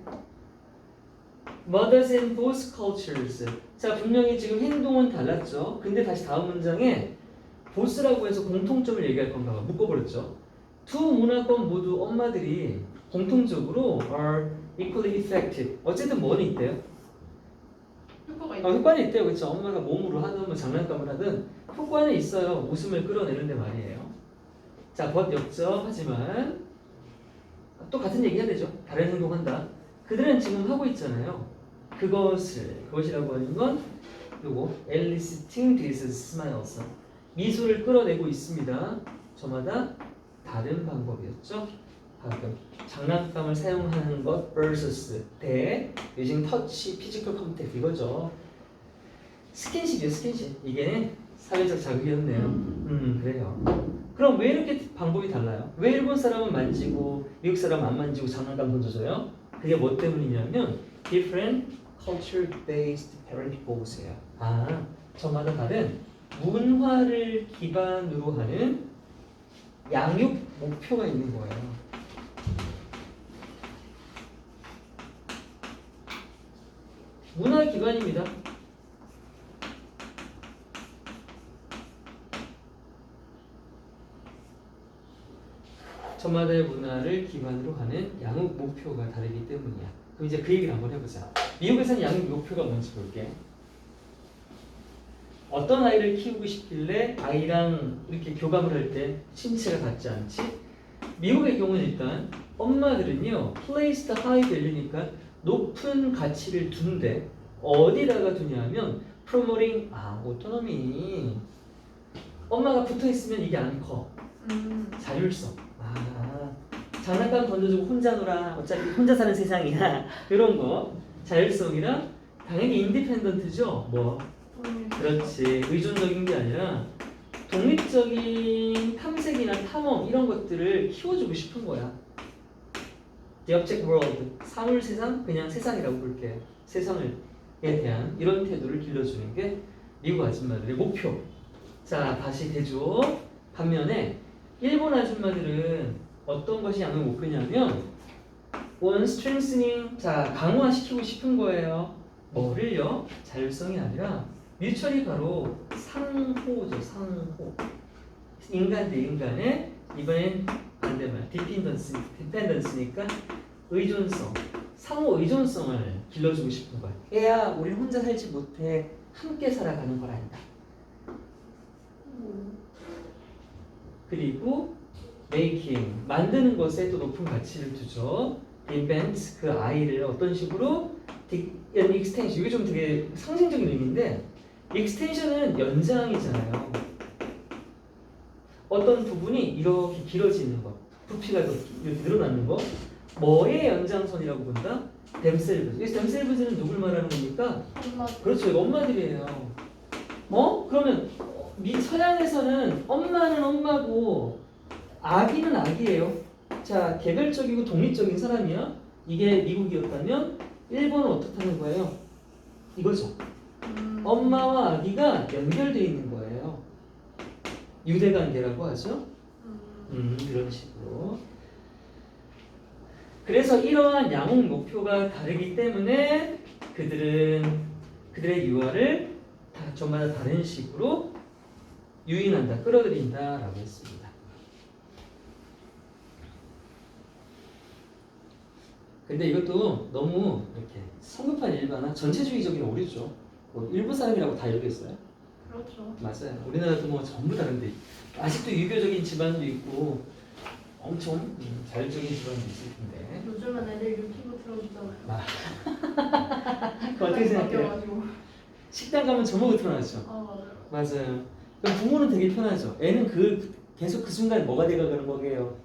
Speaker 1: Mothers in both cultures. 자, 분명히 지금 행동은 달랐죠. 근데 다시 다음 문장에 both라고 해서 공통점을 얘기할 건가 봐. 묶어버렸죠. 두 문화권 모두 엄마들이 공통적으로 are equally effective. 어쨌든 뭐는 있대요?
Speaker 2: 효과가 있다.
Speaker 1: 효과는 있대요. 그렇죠. 엄마가 몸으로 하든 뭐 장난감을 하든 효과는 있어요. 웃음을 끌어내는데 말이에요. 자, but 역접하지만 또 같은 얘기 해야 되죠. 다른 행동한다. 그들은 지금 하고 있잖아요. 그것이라고 하는 건 요거 eliciting these smiles. 미소를 끌어내고 있습니다. 저마다 다른 방법이었죠. 방금 장난감을 사용하는 것 vs 대 using touch, physical contact 이거죠. 스킨십이에요, 스킨십. 이게 사회적 자극이었네요. 그래요. 그럼 왜 이렇게 방법이 달라요? 왜 일본 사람은 만지고 미국 사람은 안 만지고 장난감 던져줘요? 그게 뭐 때문이냐면 different culture-based parenting goals예요. 저마다 다른 문화를 기반으로 하는 양육 목표가 있는 거예요. 문화 기반입니다. 저마다의 문화를 기반으로 하는 양육 목표가 다르기 때문이야. 그럼 이제 그 얘기를 한번 해보자. 미국에서는 양육 목표가 뭔지 볼게. 어떤 아이를 키우고 싶길래 아이랑 이렇게 교감을 할 때 신체가 같지 않지? 미국의 경우는 일단 엄마들은요 placed high value니까 높은 가치를 둔대. 어디다가 두냐면 promoting autonomy. 엄마가 붙어 있으면 이게 안 커. 자율성. 장난감 던져주고 혼자 놀아. 어차피 혼자 사는 세상이야. 이런 거. 자율성이랑 당연히 인디펜던트죠. 뭐. 그렇지. 의존적인 게 아니라 독립적인 탐색이나 탐험 이런 것들을 키워주고 싶은 거야. The object world. 사물 세상? 그냥 세상이라고 볼게요. 세상에 대한 이런 태도를 길러주는 게 미국 아줌마들의 목표. 자, 다시 대조. 반면에 일본 아줌마들은 어떤 것이 양육 목표냐면 one strengthening. 자, 강화시키고 싶은 거예요. 뭐를요? 자율성이 아니라 뮤처리 바로 상호죠. 상호. 인간 대 인간의 이번엔 반대말 디펜던스니까 의존성, 상호 의존성을 길러주고 싶은 거야. 애야, 우리 혼자 살지 못해. 함께 살아가는 거란다. 그리고 making, 만드는 것에 또 높은 가치를 두죠. invent, 그 아이를 어떤 식으로 extension, 이게 좀 되게 상징적인 의미인데 extension은 연장이잖아요. 어떤 부분이 이렇게 길어지는 것, 부피가 더 이렇게 늘어나는 것, 뭐의 연장선이라고 본다? themselves. 이 themselves는 누굴 말하는 겁니까?
Speaker 2: 엄마.
Speaker 1: 그렇죠. 이거 엄마들이에요. 그러면 서양에서는 엄마는 엄마고 아기는 아기예요. 자, 개별적이고 독립적인 사람이야. 이게 미국이었다면 일본은 어떻다는 거예요? 이거죠. 엄마와 아기가 연결되어 있는 거예요. 유대관계라고 하죠. 그런 식으로. 그래서 이러한 양육 목표가 다르기 때문에 그들의 유아를 다 저마다 다른 식으로 유인한다, 끌어들인다라고 했습니다. 근데 이것도 너무 이렇게 성급한 일반화, 전체주의적인 오류죠. 뭐 일부 사람이라고 다 이러겠어요?
Speaker 2: 그렇죠.
Speaker 1: 맞아요. 우리나라도 뭐 전부 다른데 아직도 유교적인 집안도 있고 엄청 자율적인 집안도 있을 텐데.
Speaker 2: 요즘은 애들 유튜브 틀어주잖아요.
Speaker 1: 그거 어떻게 생각해요?
Speaker 2: 바뀌어가지고.
Speaker 1: 식당 가면 저먹어 틀어놨죠.
Speaker 2: 맞아요.
Speaker 1: 맞아요. 그럼 부모는 되게 편하죠. 애는 계속 그 순간 뭐가 돼가는 거게요?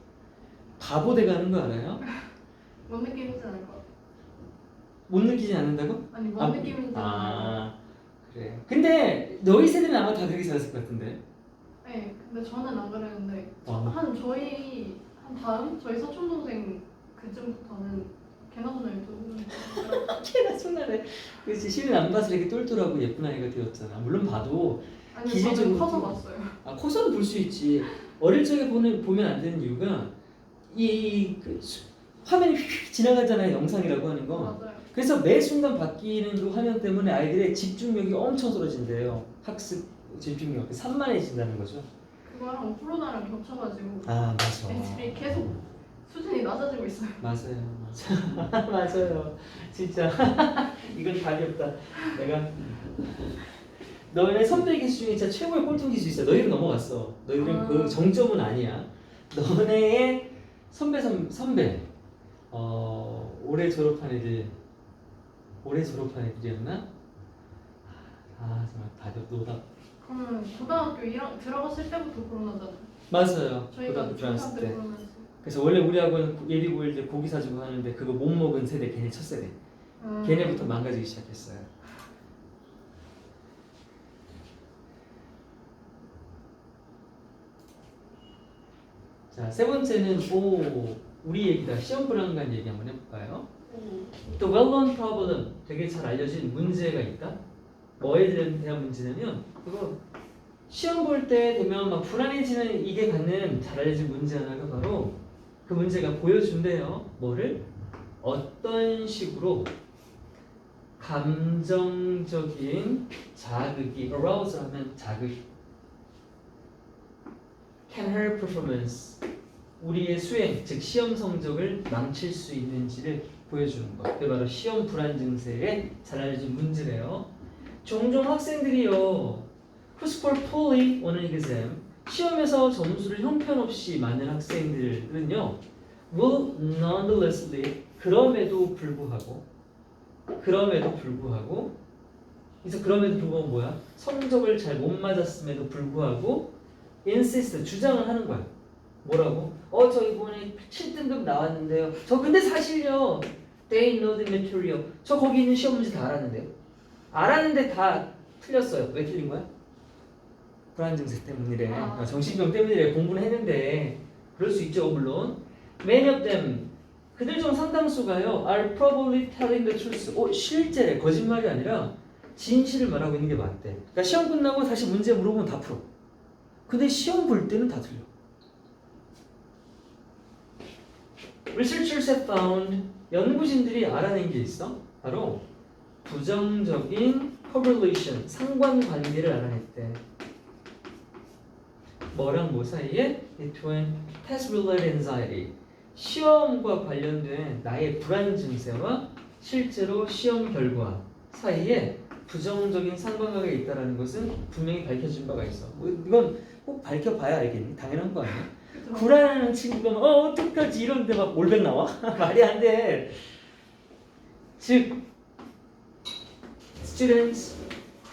Speaker 1: 바보 돼가는 거 알아요?
Speaker 2: 뭔 느낌인지 알 것 같아요.
Speaker 1: 못 느끼지 않는다고?
Speaker 2: 아니 뭔 느낌인지
Speaker 1: 그래. 근데 너희 세대는 아마 다 그렇게 살았을 것 같은데.
Speaker 2: 네, 근데 저는 안 그랬는데
Speaker 1: 어.
Speaker 2: 저희 사촌 동생 그쯤부터는 걔나 소나 유튜브
Speaker 1: 걔나 소나래. 그렇지. 실은 안 봐서 이렇게 똘똘하고 예쁜 아이가 되었잖아. 물론 봐도
Speaker 2: 아니
Speaker 1: 기질적으로-
Speaker 2: 저는 커서 봤어요.
Speaker 1: 커서는 볼 수 있지. 어릴 적에 보면 안 되는 이유가 화면이 휙 지나가잖아요. 영상이라고 하는 거.
Speaker 2: 맞아요.
Speaker 1: 그래서 매 순간 바뀌는 그 화면 때문에 아이들의 집중력이 엄청 떨어진대요. 학습 집중력 산만해진다는 거죠.
Speaker 2: 그거랑 코로나랑 겹쳐가지고
Speaker 1: 맞아.
Speaker 2: 애들이 계속 수준이 낮아지고 있어요.
Speaker 1: 맞아요. 맞아요. 진짜 이건 답이 없다. 내가 너네 선배 기수 중에 진짜 최고의 꼴통 기수 있어. 너희는 넘어갔어. 너희들은 그 정점은 아니야. 너네의 선배 올해 졸업한 애들이었나? 정말 답이 노답.
Speaker 2: 그러면 고등학교 1학 들어갔을 때부터 코로나잖아요.
Speaker 1: 맞아요.
Speaker 2: 저희가
Speaker 1: 고등학교 들어갔을
Speaker 2: 중학교
Speaker 1: 때.
Speaker 2: 때 코로나였어요.
Speaker 1: 그래서 원래 우리 학원 예비고일 때 고기 사주고 하는데 그거 못 먹은 세대 걔네 첫 세대. 걔네부터 망가지기 시작했어요. 자, 세 번째는 우리 얘기다. 시험 불안감 얘기 한번 해볼까요? The well-known problem, 되게 잘 알려진 문제가 있다. 뭐에 대한 문제냐면 그거 시험 볼 때 되면 막 불안해지는 이게 갖는 잘 알려진 문제 하나가 바로 그 문제가 보여준대요. 뭐를? 어떤 식으로 감정적인 자극이 arousal 하면 자극 can her performance 우리의 수행 즉 시험 성적을 망칠 수 있는지를 보여주는 것. 그게 바로 시험 불안 증세의 잘 알려진 문제래요. 종종 학생들이요 who score poorly on an exam 시험에서 점수를 형편없이 맞는 학생들은요 will nonethelessly 그럼에도 불구하고 그래서 그럼에도 불구하고 뭐야? 성적을 잘 못 맞았음에도 불구하고 insist 주장을 하는 거야. 뭐라고? 저 이번에 7등급 나왔는데요. 저 근데 사실요 they know the material 저 거기 있는 시험 문제 다 알았는데요. 알았는데 다 틀렸어요. 왜 틀린 거야? 불안 증세 때문이래. 정신병 때문이래. 공부는 했는데 그럴 수 있죠 물론. Many of them 그들 중 상당수가요 are probably telling the truth. 실제 거짓말이 아니라 진실을 말하고 있는 게 맞대. 그러니까 시험 끝나고 다시 문제 물어보면 다 풀어. 근데 시험 볼 때는 다 틀려. Researchers have found 연구진들이 알아낸 게 있어. 바로 부정적인 correlation 상관관계를 알아냈대. 뭐랑 뭐 사이에? Between test-related anxiety 시험과 관련된 나의 불안 증세와 실제로 시험 결과 사이에 부정적인 상관관계가 있다는 것은 분명히 밝혀진 바가 있어. 이건 꼭 밝혀봐야 알겠니? 당연한 거 아니야? 불안하는 친구가 어떡하지 이런데 막 올백 나와? 말이 안 돼. 즉 students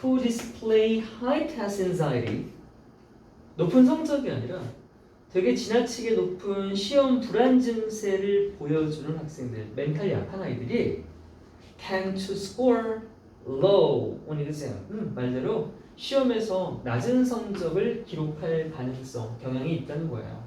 Speaker 1: who display high test anxiety 높은 성적이 아니라 되게 지나치게 높은 시험 불안 증세를 보여주는 학생들, 멘탈이 약한 아이들이 tend to score low on exam. 말대로 시험에서 낮은 성적을 기록할 가능성, 경향이 있다는 거예요.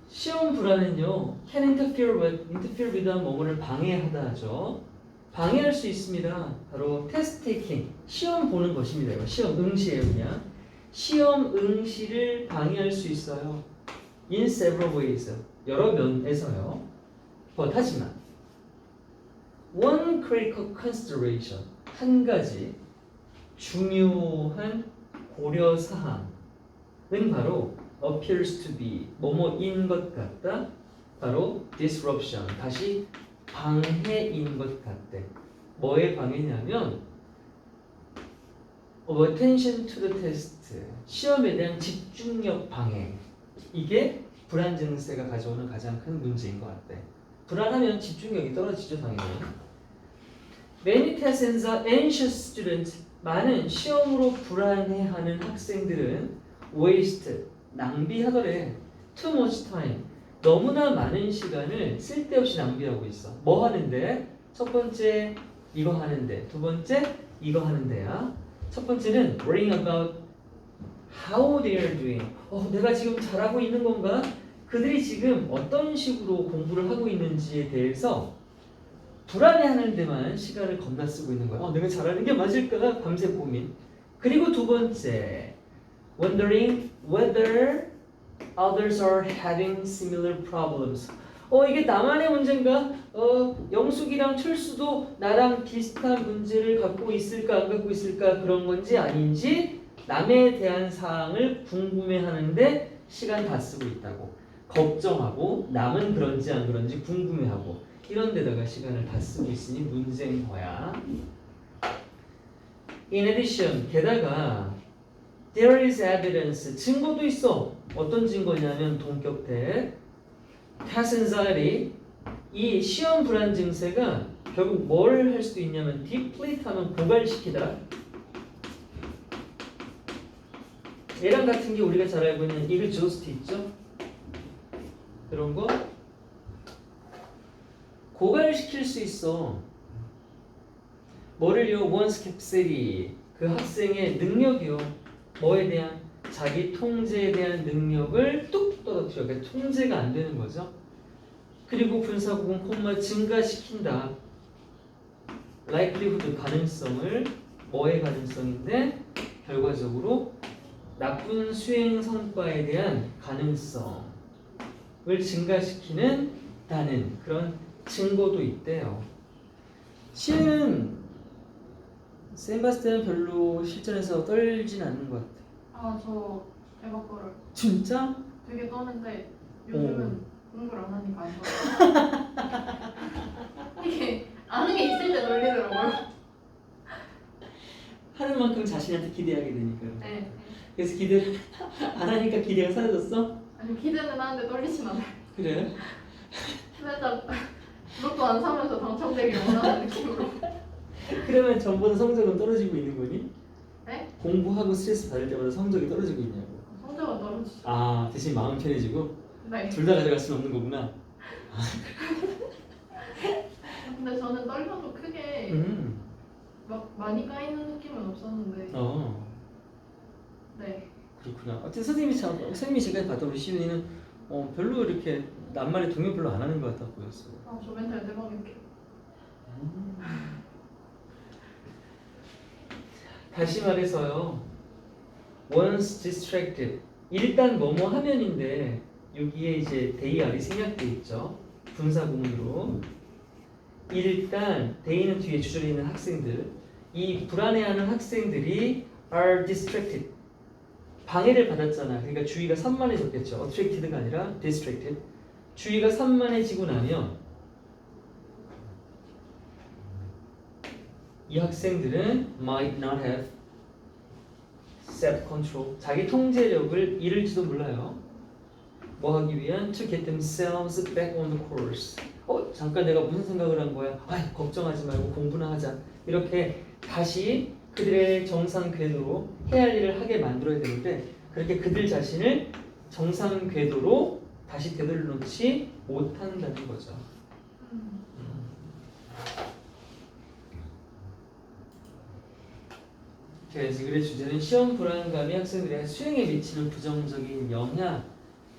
Speaker 1: 시험 불안은요, can interfere with 뭐뭐를 방해하다 하죠. 방해할 수 있습니다. 바로 test taking, 시험 보는 것입니다. 이거 시험 응시예요, 그냥. 시험 응시를 방해할 수 있어요. In several ways, 여러 면에서요. 하지만 one critical consideration, 한 가지 중요한 고려 사항은 바로 appears to be 뭐뭐인 것 같다. 바로 disruption, 다시 방해인 것 같대. 뭐의 방해냐면 attention to the test, 시험에 대한 집중력 방해. 이게 불안 증세가 가져오는 가장 큰 문제인 것 같대. 불안하면 집중력이 떨어지죠, 당연히. Many test anxious students, 많은 시험으로 불안해하는 학생들은 waste, 낭비하더래. Too much time, 너무나 많은 시간을 쓸데없이 낭비하고 있어. 뭐 하는데? 첫 번째 이거 하는데, 두 번째 이거 하는데야. 첫 번째는 worrying about how they are doing. 내가 지금 잘하고 있는 건가? 그들이 지금 어떤 식으로 공부를 하고 있는지에 대해서 불안해하는 데만 시간을 겁나 쓰고 있는 거야. 내가 잘하는 게 맞을까? 밤새 고민. 그리고 두 번째, wondering whether others are having similar problems. 이게 나만의 문제인가? 영숙이랑 철수도 나랑 비슷한 문제를 갖고 있을까 안 갖고 있을까, 그런 건지 아닌지 남에 대한 사항을 궁금해하는데 시간 다 쓰고 있다고. 걱정하고 남은 그런지 안 그런지 궁금해하고 이런 데다가 시간을 다 쓰고 있으니 문제인 거야. In addition, 게다가 there is evidence, 증거도 있어. 어떤 증거냐면 동격태, test anxiety, 이 시험 불안 증세가 결국 뭘 할 수도 있냐면 deplete 하면 고갈시키다. 얘랑 같은 게 우리가 잘 알고 있는 exhaust 있죠? 그런 거 고갈시킬 수 있어. 뭐를요? one's capacity, 그 학생의 능력이요. 뭐에 대한? 자기 통제에 대한 능력을 뚝 떨어뜨려. 그러니까 통제가 안 되는 거죠. 그리고 분사구문 콤마 증가시킨다. likelihood, 가능성을. 뭐의 가능성인데? 결과적으로 나쁜 수행 성과에 대한 가능성을 증가시키는 다는 그런 증거도 있대요. 시는 쌤 봤을 때는 별로 실전에서 떨진 않는 것 같아.
Speaker 2: 저 대박 거를
Speaker 1: 진짜?
Speaker 2: 되게 떠는데 요즘은 공부를 안 하니까 안 떠요. 이게 아는 게 있을 때 놀리더라고요.
Speaker 1: 하는 만큼 자신한테 기대하게 되니까요.
Speaker 2: 네.
Speaker 1: 그래서 기대를 안 하니까 기대가 사라졌어?
Speaker 2: 아니 기대는 하는데 떨리진 않아요.
Speaker 1: 그래?
Speaker 2: 살짝 로또 안 사면서 당첨되길 원하는 느낌으로.
Speaker 1: 그러면 전보다 성적은 떨어지고 있는 거니?
Speaker 2: 네?
Speaker 1: 공부하고 스트레스 받을 때마다 성적이 떨어지고 있냐고.
Speaker 2: 성적은 떨어지죠.
Speaker 1: 대신 마음 편해지고?
Speaker 2: 네.
Speaker 1: 둘 다 가져갈 수는 없는 거구나.
Speaker 2: 근데 저는 떨려도 크게 막 많이 까이는 느낌은 없었는데. 네.
Speaker 1: 그렇구나. 어쨌든 선생님이 지금까지 봤던 우리 시윤이는 별로 이렇게 남말에 동요 별로 안 하는 것 같아 보였어요.
Speaker 2: 저 멘탈 대박일게요.
Speaker 1: 다시 말해서요. once distracted, 일단 뭐뭐 하면인데 여기에 이제 대이알이 생략돼 있죠. 분사구문으로. 일단 대이는 뒤에 주절에 있는 학생들, 이 불안해하는 학생들이 are distracted, 방해를 받았잖아. 그러니까 주의가 산만해졌겠죠. attracted가 아니라 distracted. 주의가 산만해지고 나면 이 학생들은 might not have self-control, 자기 통제력을 잃을지도 몰라요. 뭐 하기 위한? to get themselves back on the course. 잠깐 내가 무슨 생각을 한 거야? 걱정하지 말고 공부나 하자. 이렇게 다시 그들의 정상 궤도로 해야 할 일을 하게 만들어야 되는데, 그렇게 그들 자신을 정상 궤도로 다시 되돌려놓지 못한다는 거죠. 그래서 글의 주제는 시험 불안감이 학생들의 수행에 미치는 부정적인 영향에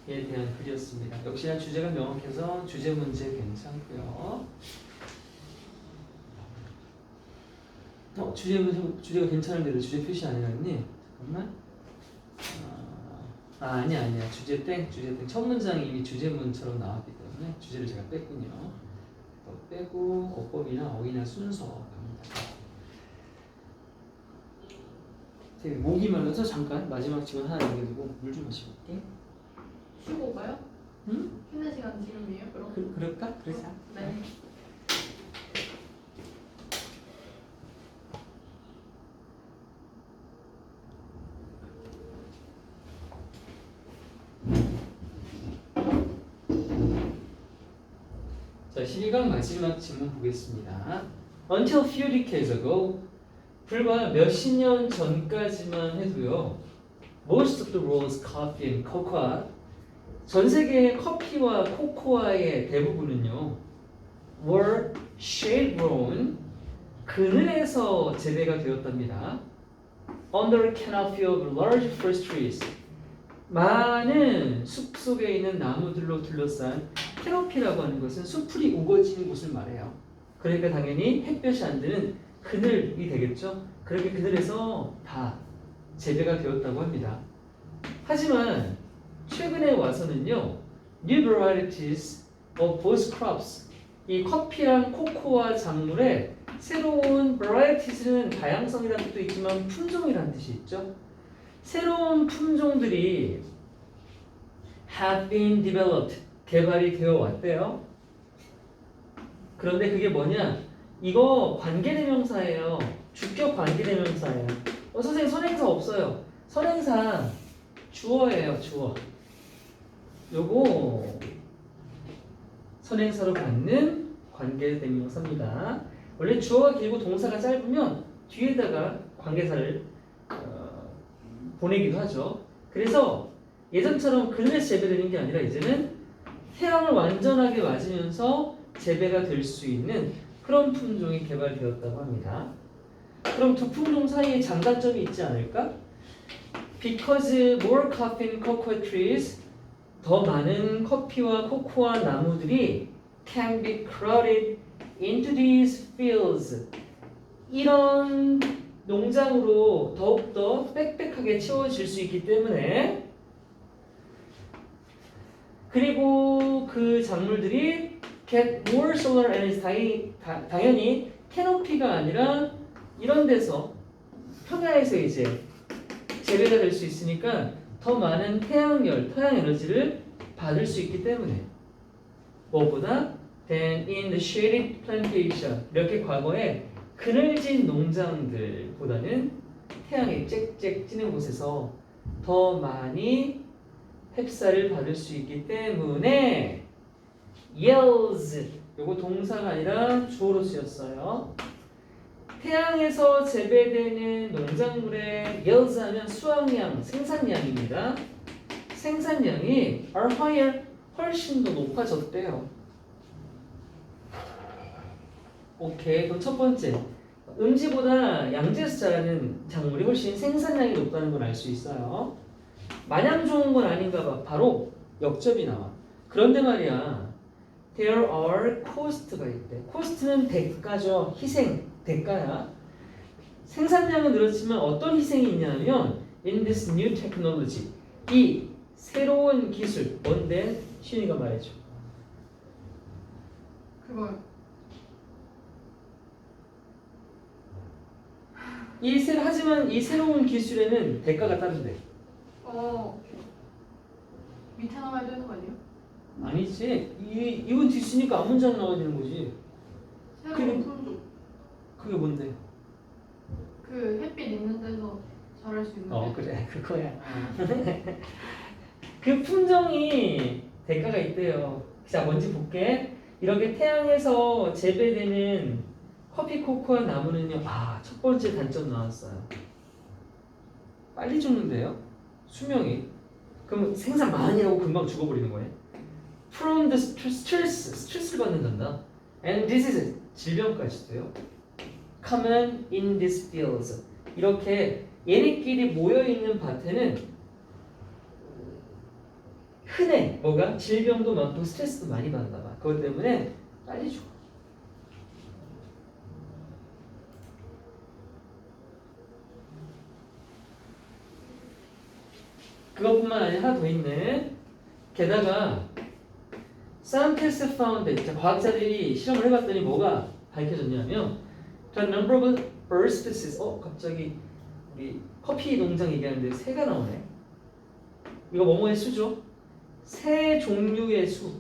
Speaker 1: 대한 글이었습니다. 역시나 주제가 명확해서 주제 문제 괜찮고요. 주제가 괜찮은데도 주제 표시 안 해놨니? 잠깐만. 아니야. 주제 땡. 첫 문장이 이미 주제문처럼 나왔기 때문에 주제를 제가 뺐군요. 빼고 어법이나 어휘나 순서 갑니다. 되게 목이 말라서 잠깐 마지막 질문 하나 남겨두고 물 좀 마시고 올게.
Speaker 2: 쉬고 가요?
Speaker 1: 응?
Speaker 2: 쉬는 시간 지금이에요? 그럼?
Speaker 1: 그럴까? 그래서
Speaker 2: 네.
Speaker 1: 자, 12강 마지막 질문 보겠습니다. Until few decades ago, 불과 몇십 년 전까지만 해도요. Most of the world's coffee and cocoa, 전 세계의 커피와 코코아의 대부분은요. were shade grown, 그늘에서 재배가 되었답니다. Under canopy of large forest trees, 많은 숲 속에 있는 나무들로 둘러싼 캐노피라고 하는 것은 수풀이 우거진 곳을 말해요. 그러니까 당연히 햇볕이 안 드는 그늘이 되겠죠. 그렇게 그늘에서 다 재배가 되었다고 합니다. 하지만 최근에 와서는요, new varieties of both crops, 이 커피랑 코코아 작물의 새로운 varieties는 다양성이라는 뜻도 있지만 품종이라는 뜻이 있죠. 새로운 품종들이 have been developed, 개발이 되어 왔대요. 그런데 그게 뭐냐? 이거 관계대명사예요. 주격 관계대명사예요. 선생님 선행사 없어요. 선행사 주어예요. 주어. 요거 선행사로 받는 관계대명사입니다. 원래 주어가 길고 동사가 짧으면 뒤에다가 관계사를 보내기도 하죠. 그래서 예전처럼 그늘에서 재배되는 게 아니라 이제는 태양을 완전하게 맞으면서 재배가 될 수 있는 그런 품종이 개발되었다고 합니다. 그럼 두 품종 사이에 장단점이 있지 않을까? Because more coffee and cocoa trees, 더 많은 커피와 코코아 나무들이 can be crowded into these fields, 이런 농장으로 더욱더 빽빽하게 채워질 수 있기 때문에, 그리고 그 작물들이 get more solar energy, 당연히 캐노피가 아니라 이런 데서 평야에서 이제 재배가 될 수 있으니까 더 많은 태양 에너지를 받을 수 있기 때문에 무엇보다 than in the shaded plantation, 이렇게 과거에 그늘진 농장들보다는 태양이 쨍쨍 찌는 곳에서 더 많이 햇살을 받을 수 있기 때문에 yields, 요거 동사가 아니라 주어로 쓰였어요. 태양에서 재배되는 농작물의 yields 하면 수확량, 생산량입니다. 생산량이 are higher, 훨씬 더 높아졌대요. 오케이, 그럼 첫 번째, 음지보다 양지에서 자라는 작물이 훨씬 생산량이 높다는 걸 알 수 있어요. 마냥 좋은 건 아닌가 봐. 바로 역접이 나와. 그런데 말이야, there are cost가 있대. cost는 대가죠. 희생, 대가야. 생산량은 늘었지만 어떤 희생이 있냐면 in this new technology, 이 새로운 기술, 뭔데? 신이가 말해줘.
Speaker 2: 그걸
Speaker 1: 하지만 이 새로운 기술에는 대가가 따른대.
Speaker 2: 밑에 나와야 되는 거 아니에요?
Speaker 1: 아니지. 이건 뒤쓰니까 앞 문장 나와야 되는 거지.
Speaker 2: 새로운 품종.
Speaker 1: 그게 뭔데?
Speaker 2: 그 햇빛 있는 데서 자랄 수 있는.
Speaker 1: 그래, 그거야. 그 품종이 대가가 있대요. 자, 뭔지 볼게. 이렇게 태양에서 재배되는 커피, 코코아 나무는요. 첫 번째 단점 나왔어요. 빨리 죽는데요. 수명이. 그럼 생산 많이 하고 금방 죽어버리는 거예요. from the 스트레스를 받는단다. And disease, 질병까지도요. common in these fields. 이렇게 얘네끼리 모여있는 밭에는 흔해. 뭐가? 질병도 많고 스트레스도 많이 받나 봐. 그것 때문에 빨리 죽어. 그것뿐만 아니라 하나 더 있네. 게다가 scientists found, 자, 과학자들이 실험을 해봤더니 뭐가 밝혀졌냐면 the number of bird species. 갑자기 우리 커피 농장 얘기하는데 새가 나오네. 이거 뭐뭐의 수죠? 새 종류의 수가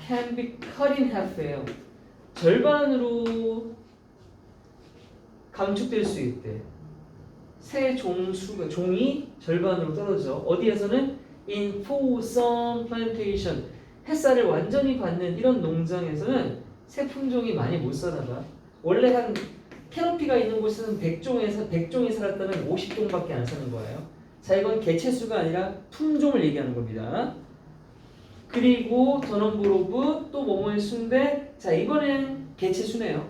Speaker 1: can be cut in half예요. 절반으로 감축될 수 있대. 새 종수가 종이 절반으로 떨어져. 어디에서는 in full sun plantation. 햇살을 완전히 받는 이런 농장에서는 새 품종이 많이 못 살아가. 원래 한 캐노피가 있는 곳에서는 100종이 살았다면 50종밖에 안 사는 거예요. 자, 이건 개체수가 아니라 품종을 얘기하는 겁니다. 그리고 더 넘버 오브 또 뭐뭐의 수인데, 자, 이번엔 개체수네요.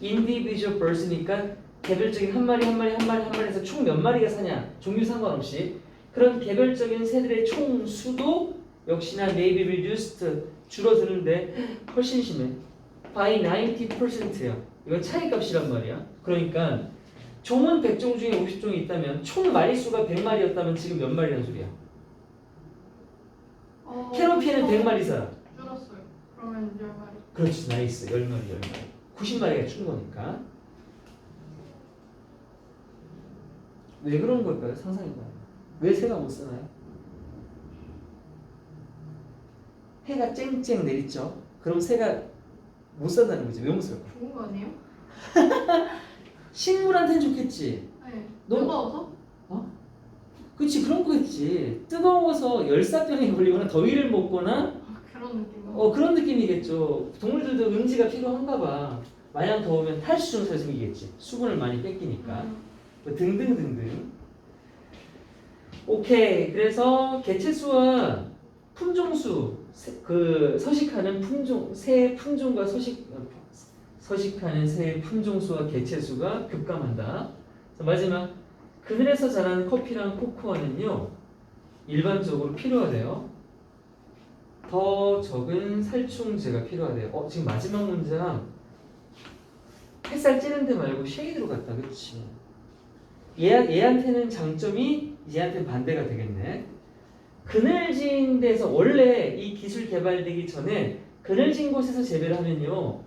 Speaker 1: individual birds니까 개별적인 한 마리에서 총 몇 마리가 사냐, 종류 상관없이 그런 개별적인 새들의 총 수도 역시나 may be reduced, 줄어드는데 훨씬 심해. by 90%야. 이건 차이값이란 말이야. 그러니까 종은 100종 중에 50종이 있다면 총 마리수가 100마리였다면 지금 몇 마리란 소리야? 캐노피에는 100마리 살아.
Speaker 2: 줄었어요. 그러면 10마리.
Speaker 1: 그렇지, 나이스. 10마리. 90마리가 준 거니까. 왜 그런 걸까요? 상상해봐요. 왜 새가 못 사나요? 해가 쨍쨍 내리죠. 그럼 새가 못 산다는 거지. 왜 못 살까?
Speaker 2: 좋은 거 아니에요?
Speaker 1: 식물한테는 좋겠지.
Speaker 2: 네.
Speaker 1: 너-
Speaker 2: 뜨거워서?
Speaker 1: 그치, 그런 거겠지. 뜨거워서 열사병에 걸리거나 더위를 먹거나
Speaker 2: 그런 느낌.
Speaker 1: 그런 느낌이겠죠. 동물들도 음지가 필요한가 봐. 마냥 더우면 탈수 증세가 생기겠지. 수분을 많이 뺏기니까. 뭐 등등등등. 오케이. 그래서 개체수와 품종수, 서식하는 품종, 새 품종과 서식하는 새 품종수와 개체수가 급감한다. 자, 마지막. 그늘에서 자라는 커피랑 코코아는요, 일반적으로 필요하대요. 더 적은 살충제가 필요하대요. 지금 마지막 문장 햇살 찌는 데 말고 쉐이드로 갔다. 그치? 얘한테는 장점이 얘한테는 반대가 되겠네. 그늘진 데서 원래 이 기술 개발되기 전에 그늘진 곳에서 재배를 하면요,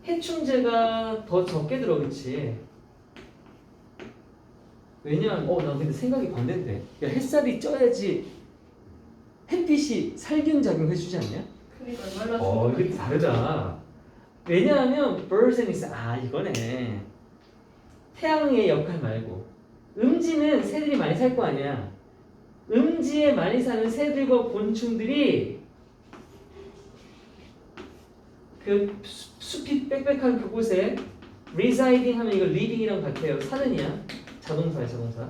Speaker 1: 해충제가 더 적게 들어. 그치? 왜냐면 나 근데 생각이 반대인데, 야, 햇살이 쪄야지 햇빛이 살균 작용 해주지 않냐?
Speaker 2: 그러니까
Speaker 1: 이게 다르다. 왜냐하면 birds and bees, 이거네. 태양의 역할 말고 음지는 새들이 많이 살 거 아니야. 음지에 많이 사는 새들과 곤충들이 그 숲이 빽빽한 그곳에 residing 하면 이거 living이랑 같아요. 사는이야. 자동사야, 자동사.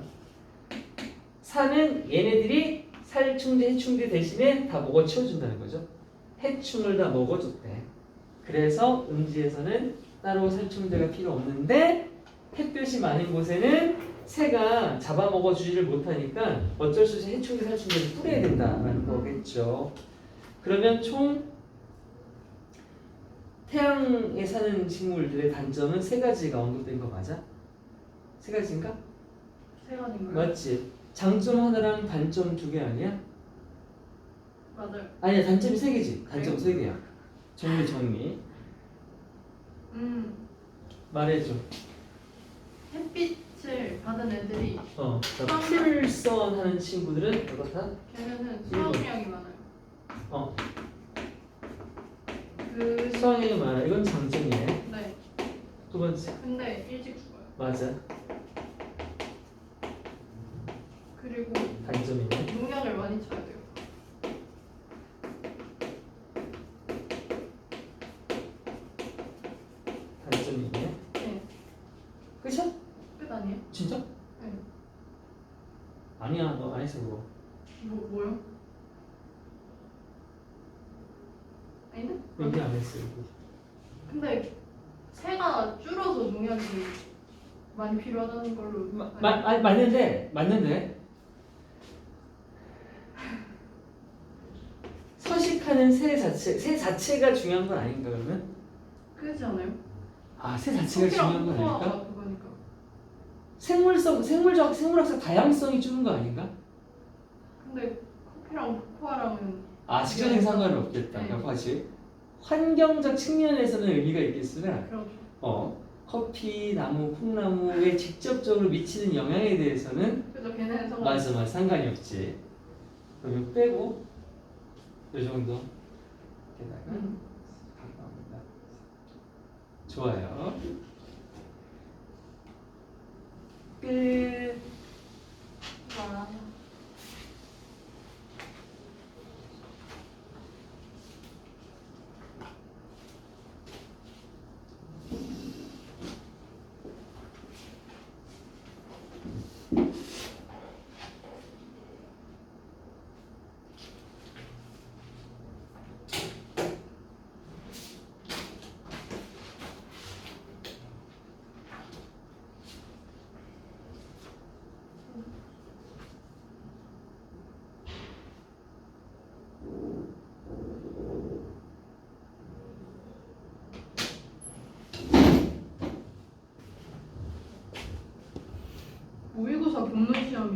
Speaker 1: 사는 얘네들이 살충제, 해충제 대신에 다 먹어 치워준다는 거죠. 해충을 다 먹어줬대. 그래서 음지에서는 따로 살충제가 필요 없는데 햇볕이 많은 곳에는 새가 잡아먹어주지를 못하니까 어쩔 수 없이 해충제, 살충제를 뿌려야 된다는 거겠죠. 그러면 총 태양에 사는 식물들의 단점은 세 가지가 언급된 거 맞아? 세 가지인가?
Speaker 2: 세 가지인가요?
Speaker 1: 맞지? 장점 하나랑 단점 2개 아니야?
Speaker 2: 맞아요.
Speaker 1: 아니야, 단점이 3개지. 단점 3개야. 정리. 말해줘.
Speaker 2: 햇빛을 받은 애들이
Speaker 1: 자, 풀선 하는 친구들은 어떻다?
Speaker 2: 걔네는 수확량이 많아요.
Speaker 1: 수확량이 많아. 이건 장점이네.
Speaker 2: 네.
Speaker 1: 두 번째.
Speaker 2: 근데 일찍 죽어요.
Speaker 1: 맞아.
Speaker 2: 그리고
Speaker 1: 단점이네.
Speaker 2: 농약을 많이 쳐야 돼요.
Speaker 1: 단점이네.
Speaker 2: 네.
Speaker 1: 끝이야?
Speaker 2: 끝 아니에요?
Speaker 1: 진짜?
Speaker 2: 네.
Speaker 1: 아니야, 너 안 했어 그거.
Speaker 2: 뭐요? 아닌데?
Speaker 1: 여기 안 했어 여기.
Speaker 2: 근데 새가 줄어서 농약이 많이 필요하다는 걸로.
Speaker 1: 맞는데 서식하는 새 자체가 중요한 건 아닌가 그러면?
Speaker 2: 그렇지 않아요?
Speaker 1: 새 자체가 중요한 건 아닐까?
Speaker 2: 코코아가 그거니까.
Speaker 1: 생물학적 다양성이 주는 거 아닌가?
Speaker 2: 근데 커피랑 코코아랑은
Speaker 1: 직접적인 상관은 없겠다.
Speaker 2: 네.
Speaker 1: 여러 가지 환경적 측면에서는 의미가 있겠으나
Speaker 2: 그렇죠.
Speaker 1: 커피, 나무, 콩나무에 직접적으로 미치는 영향에 대해서는
Speaker 2: 그래서 걔네는 상관.
Speaker 1: 맞아 상관이 없지. 그럼 이거 빼고 이 정도 게다가 감사합니다. 좋아요. 끝.
Speaker 2: 와. 모의고사 본문 시험이